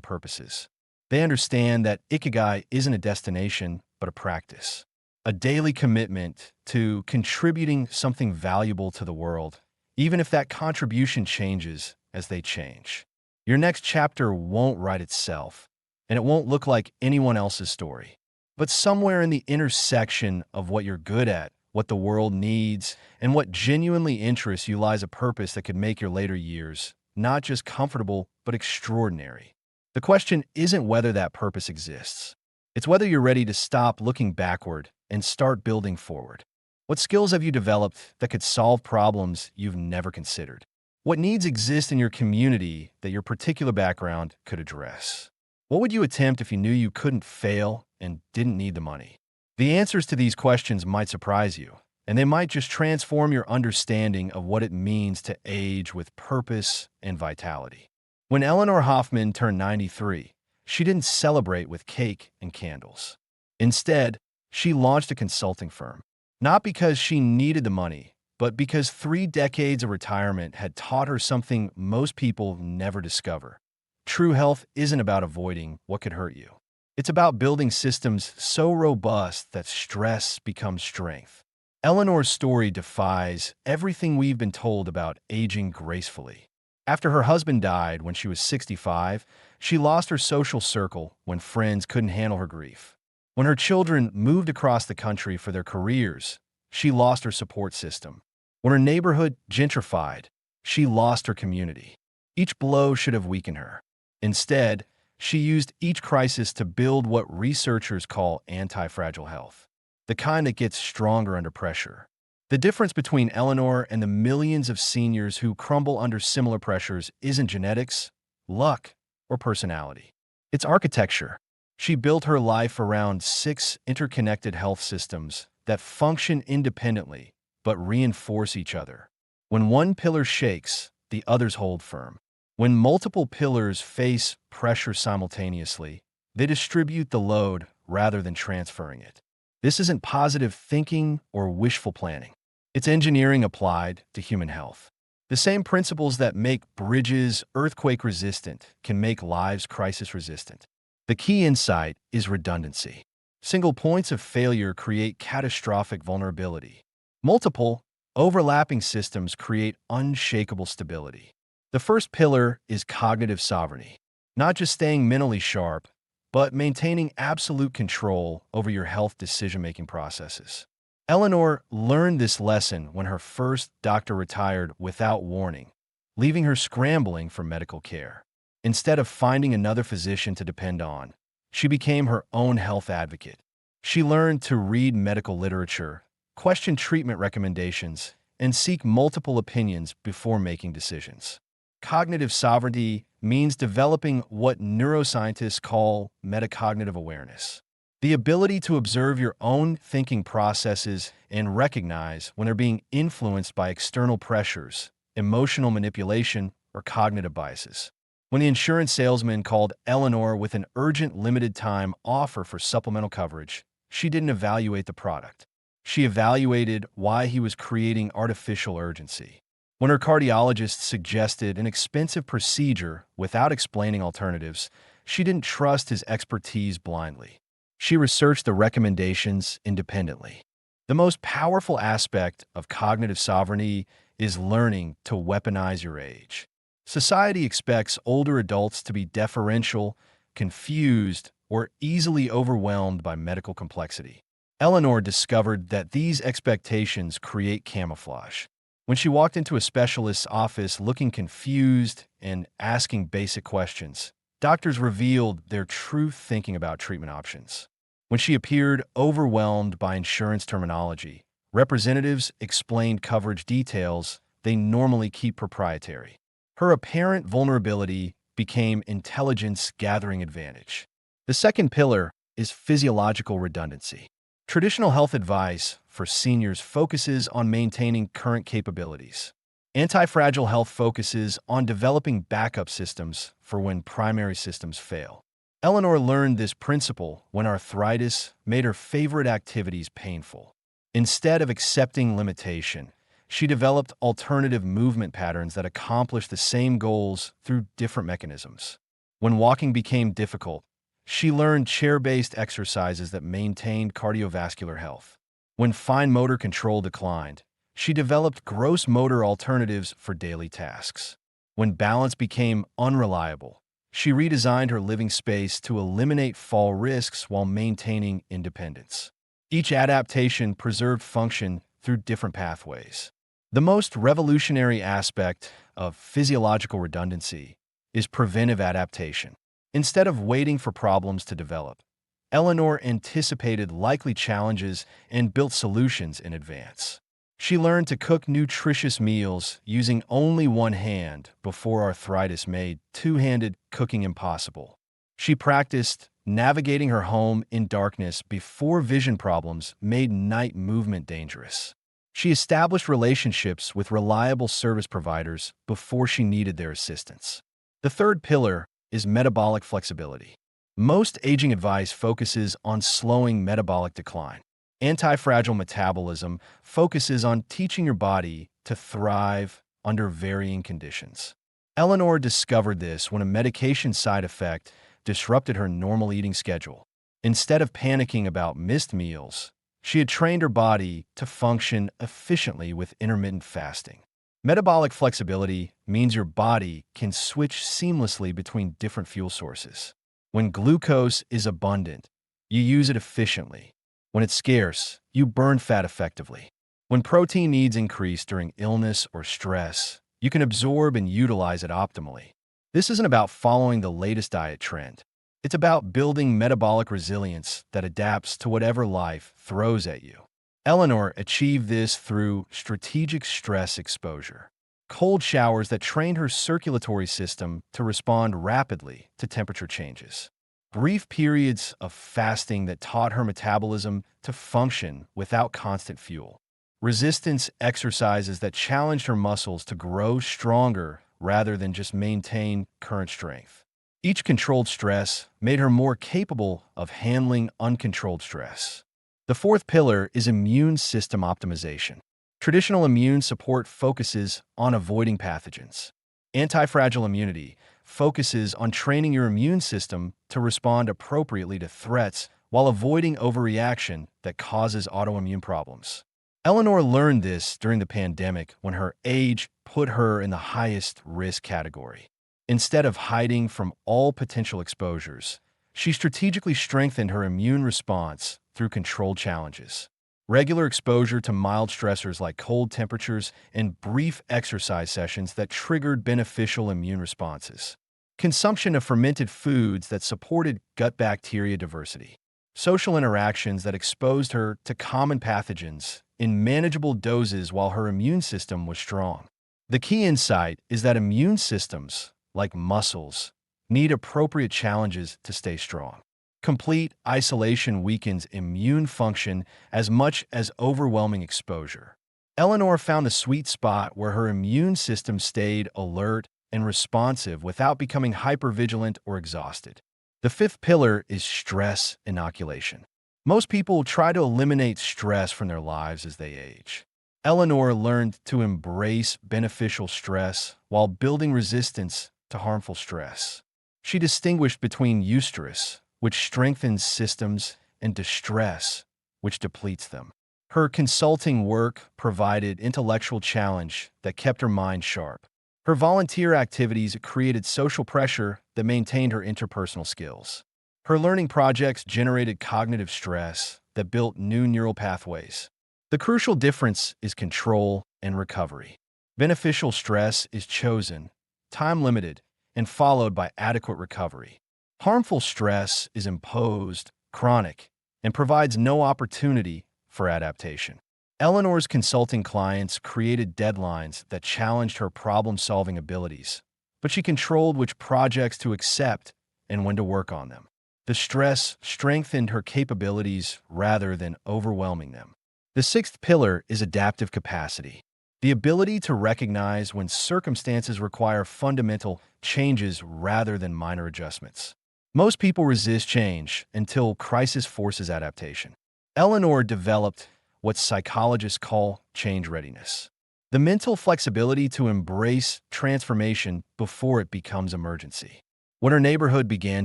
Speaker 1: purposes. They understand that ikigai isn't a destination, but a practice. A daily commitment to contributing something valuable to the world, even if that contribution changes as they change. Your next chapter won't write itself, and it won't look like anyone else's story. But somewhere in the intersection of what you're good at, what the world needs, and what genuinely interests you lies a purpose that could make your later years not just comfortable, but extraordinary. The question isn't whether that purpose exists. It's whether you're ready to stop looking backward and start building forward. What skills have you developed that could solve problems you've never considered? What needs exist in your community that your particular background could address? What would you attempt if you knew you couldn't fail and didn't need the money? The answers to these questions might surprise you, and they might just transform your understanding of what it means to age with purpose and vitality. When Eleanor Hoffman turned 93, she didn't celebrate with cake and candles. Instead, she launched a consulting firm, not because she needed the money, but because 3 decades of retirement had taught her something most people never discover. True health isn't about avoiding what could hurt you. It's about building systems so robust that stress becomes strength. Eleanor's story defies everything we've been told about aging gracefully. After her husband died when she was 65, she lost her social circle when friends couldn't handle her grief. When her children moved across the country for their careers, she lost her support system. When her neighborhood gentrified, she lost her community. Each blow should have weakened her. Instead, she used each crisis to build what researchers call anti-fragile health, the kind that gets stronger under pressure. The difference between Eleanor and the millions of seniors who crumble under similar pressures isn't genetics, luck, or personality. It's architecture. She built her life around 6 interconnected health systems that function independently but reinforce each other. When one pillar shakes, the others hold firm. When multiple pillars face pressure simultaneously, they distribute the load rather than transferring it. This isn't positive thinking or wishful planning. It's engineering applied to human health. The same principles that make bridges earthquake-resistant can make lives crisis-resistant. The key insight is redundancy. Single points of failure create catastrophic vulnerability. Multiple, overlapping systems create unshakable stability. The first pillar is cognitive sovereignty, not just staying mentally sharp, but maintaining absolute control over your health decision-making processes. Eleanor learned this lesson when her first doctor retired without warning, leaving her scrambling for medical care. Instead of finding another physician to depend on, she became her own health advocate. She learned to read medical literature, question treatment recommendations, and seek multiple opinions before making decisions. Cognitive sovereignty means developing what neuroscientists call metacognitive awareness, the ability to observe your own thinking processes and recognize when they're being influenced by external pressures, emotional manipulation, or cognitive biases. When the insurance salesman called Eleanor with an urgent limited-time offer for supplemental coverage, she didn't evaluate the product. She evaluated why he was creating artificial urgency. When her cardiologist suggested an expensive procedure without explaining alternatives, she didn't trust his expertise blindly. She researched the recommendations independently. The most powerful aspect of cognitive sovereignty is learning to weaponize your age. Society expects older adults to be deferential, confused, or easily overwhelmed by medical complexity. Eleanor discovered that these expectations create camouflage. When she walked into a specialist's office looking confused and asking basic questions, doctors revealed their true thinking about treatment options. When she appeared overwhelmed by insurance terminology, representatives explained coverage details they normally keep proprietary. Her apparent vulnerability became intelligence gathering advantage. The second pillar is physiological redundancy. Traditional health advice for seniors focuses on maintaining current capabilities. Anti-fragile health focuses on developing backup systems for when primary systems fail. Eleanor learned this principle when arthritis made her favorite activities painful. Instead of accepting limitation, she developed alternative movement patterns that accomplished the same goals through different mechanisms. When walking became difficult, she learned chair-based exercises that maintained cardiovascular health. When fine motor control declined, she developed gross motor alternatives for daily tasks. When balance became unreliable, she redesigned her living space to eliminate fall risks while maintaining independence. Each adaptation preserved function through different pathways. The most revolutionary aspect of physiological redundancy is preventive adaptation. Instead of waiting for problems to develop, Eleanor anticipated likely challenges and built solutions in advance. She learned to cook nutritious meals using only one hand before arthritis made two-handed cooking impossible. She practiced navigating her home in darkness before vision problems made night movement dangerous. She established relationships with reliable service providers before she needed their assistance. The third pillar is metabolic flexibility. Most aging advice focuses on slowing metabolic decline. Anti-fragile metabolism focuses on teaching your body to thrive under varying conditions. Eleanor discovered this when a medication side effect disrupted her normal eating schedule. Instead of panicking about missed meals, she had trained her body to function efficiently with intermittent fasting. Metabolic flexibility means your body can switch seamlessly between different fuel sources. When glucose is abundant, you use it efficiently. When it's scarce, you burn fat effectively. When protein needs increase during illness or stress, you can absorb and utilize it optimally. This isn't about following the latest diet trend. It's about building metabolic resilience that adapts to whatever life throws at you. Eleanor achieved this through strategic stress exposure. Cold showers that trained her circulatory system to respond rapidly to temperature changes. Brief periods of fasting that taught her metabolism to function without constant fuel. Resistance exercises that challenged her muscles to grow stronger rather than just maintain current strength. Each controlled stress made her more capable of handling uncontrolled stress. The fourth pillar is immune system optimization. Traditional immune support focuses on avoiding pathogens. Anti-fragile immunity focuses on training your immune system to respond appropriately to threats while avoiding overreaction that causes autoimmune problems. Eleanor learned this during the pandemic when her age put her in the highest risk category. Instead of hiding from all potential exposures, she strategically strengthened her immune response through controlled challenges. Regular exposure to mild stressors like cold temperatures and brief exercise sessions that triggered beneficial immune responses. Consumption of fermented foods that supported gut bacteria diversity. Social interactions that exposed her to common pathogens in manageable doses while her immune system was strong. The key insight is that immune systems, like muscles, need appropriate challenges to stay strong. Complete isolation weakens immune function as much as overwhelming exposure. Eleanor found the sweet spot where her immune system stayed alert and responsive without becoming hypervigilant or exhausted. The fifth pillar is stress inoculation. Most people try to eliminate stress from their lives as they age. Eleanor learned to embrace beneficial stress while building resistance to harmful stress. She distinguished between eustress, which strengthens systems, and distress, which depletes them. Her consulting work provided intellectual challenge that kept her mind sharp. Her volunteer activities created social pressure that maintained her interpersonal skills. Her learning projects generated cognitive stress that built new neural pathways. The crucial difference is control and recovery. Beneficial stress is chosen, time-limited, and followed by adequate recovery. Harmful stress is imposed, chronic, and provides no opportunity for adaptation. Eleanor's consulting clients created deadlines that challenged her problem-solving abilities, but she controlled which projects to accept and when to work on them. The stress strengthened her capabilities rather than overwhelming them. The sixth pillar is adaptive capacity, the ability to recognize when circumstances require fundamental changes rather than minor adjustments. Most people resist change until crisis forces adaptation. Eleanor developed what psychologists call change readiness, the mental flexibility to embrace transformation before it becomes emergency. When her neighborhood began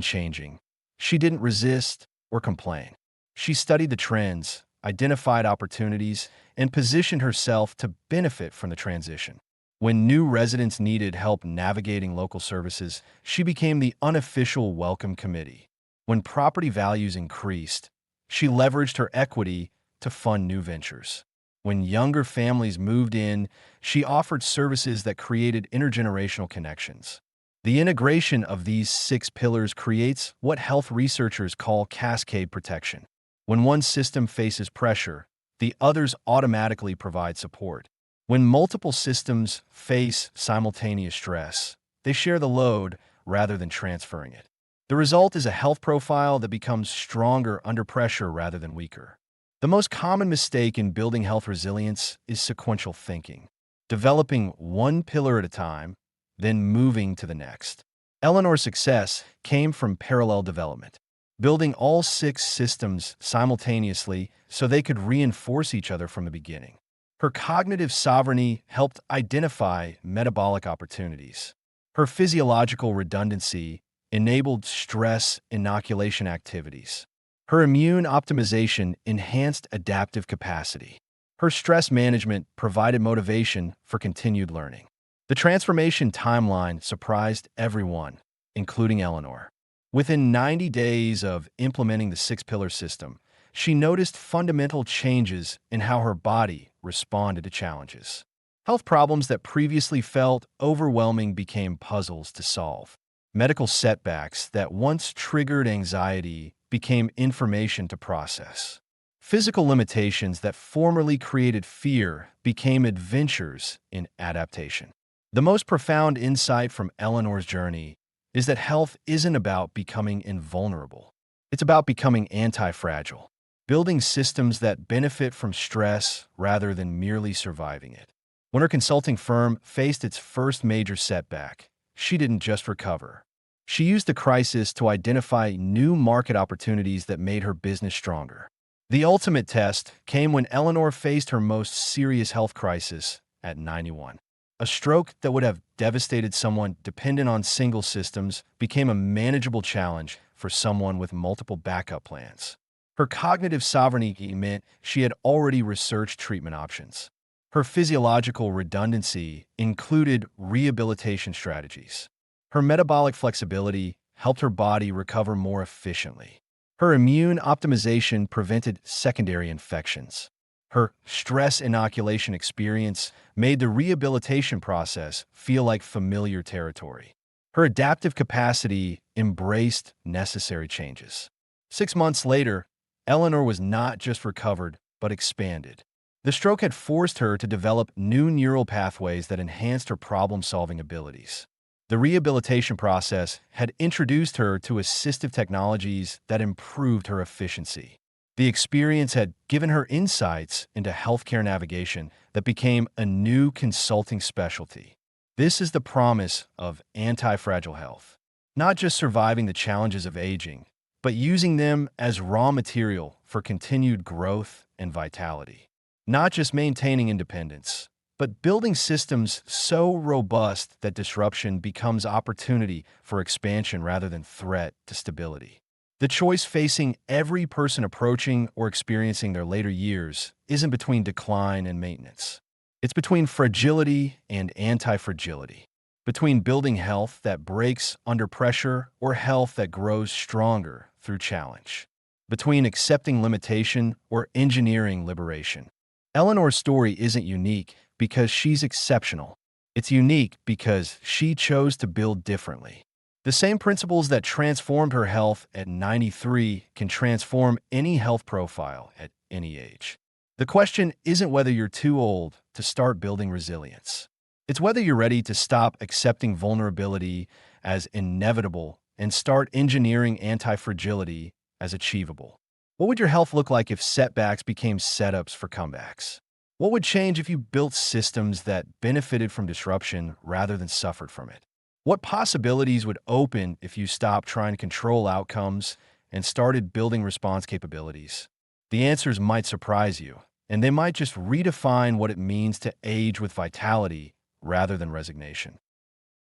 Speaker 1: changing, she didn't resist or complain. She studied the trends, identified opportunities, and positioned herself to benefit from the transition. When new residents needed help navigating local services, she became the unofficial welcome committee. When property values increased, she leveraged her equity to fund new ventures. When younger families moved in, she offered services that created intergenerational connections. The integration of these 6 pillars creates what health researchers call cascade protection. When one system faces pressure, the others automatically provide support. When multiple systems face simultaneous stress, they share the load rather than transferring it. The result is a health profile that becomes stronger under pressure rather than weaker. The most common mistake in building health resilience is sequential thinking, developing one pillar at a time, then moving to the next. Eleanor's success came from parallel development, building all 6 systems simultaneously so they could reinforce each other from the beginning. Her cognitive sovereignty helped identify metabolic opportunities. Her physiological redundancy enabled stress inoculation activities. Her immune optimization enhanced adaptive capacity. Her stress management provided motivation for continued learning. The transformation timeline surprised everyone, including Eleanor. Within 90 days of implementing the 6-pillar system, she noticed fundamental changes in how her body responded to challenges. Health problems that previously felt overwhelming became puzzles to solve. Medical setbacks that once triggered anxiety became information to process. Physical limitations that formerly created fear became adventures in adaptation. The most profound insight from Eleanor's journey is that health isn't about becoming invulnerable. It's about becoming anti-fragile, building systems that benefit from stress rather than merely surviving it. When her consulting firm faced its first major setback, she didn't just recover. She used the crisis to identify new market opportunities that made her business stronger. The ultimate test came when Eleanor faced her most serious health crisis at 91. A stroke that would have devastated someone dependent on single systems became a manageable challenge for someone with multiple backup plans. Her cognitive sovereignty meant she had already researched treatment options. Her physiological redundancy included rehabilitation strategies. Her metabolic flexibility helped her body recover more efficiently. Her immune optimization prevented secondary infections. Her stress inoculation experience made the rehabilitation process feel like familiar territory. Her adaptive capacity embraced necessary changes. 6 months later, Eleanor was not just recovered, but expanded. The stroke had forced her to develop new neural pathways that enhanced her problem-solving abilities. The rehabilitation process had introduced her to assistive technologies that improved her efficiency. The experience had given her insights into healthcare navigation that became a new consulting specialty. This is the promise of anti-fragile health, not just surviving the challenges of aging, but using them as raw material for continued growth and vitality. Not just maintaining independence, but building systems so robust that disruption becomes opportunity for expansion rather than threat to stability. The choice facing every person approaching or experiencing their later years isn't between decline and maintenance. It's between fragility and anti-fragility, between building health that breaks under pressure or health that grows stronger through challenge. between accepting limitation or engineering liberation. Eleanor's story isn't unique because she's exceptional. It's unique because she chose to build differently. The same principles that transformed her health at 93 can transform any health profile at any age. The question isn't whether you're too old to start building resilience. It's whether you're ready to stop accepting vulnerability as inevitable and start engineering anti-fragility as achievable. What would your health look like if setbacks became setups for comebacks? What would change if you built systems that benefited from disruption rather than suffered from it? What possibilities would open if you stopped trying to control outcomes and started building response capabilities? The answers might surprise you, and they might just redefine what it means to age with vitality rather than resignation.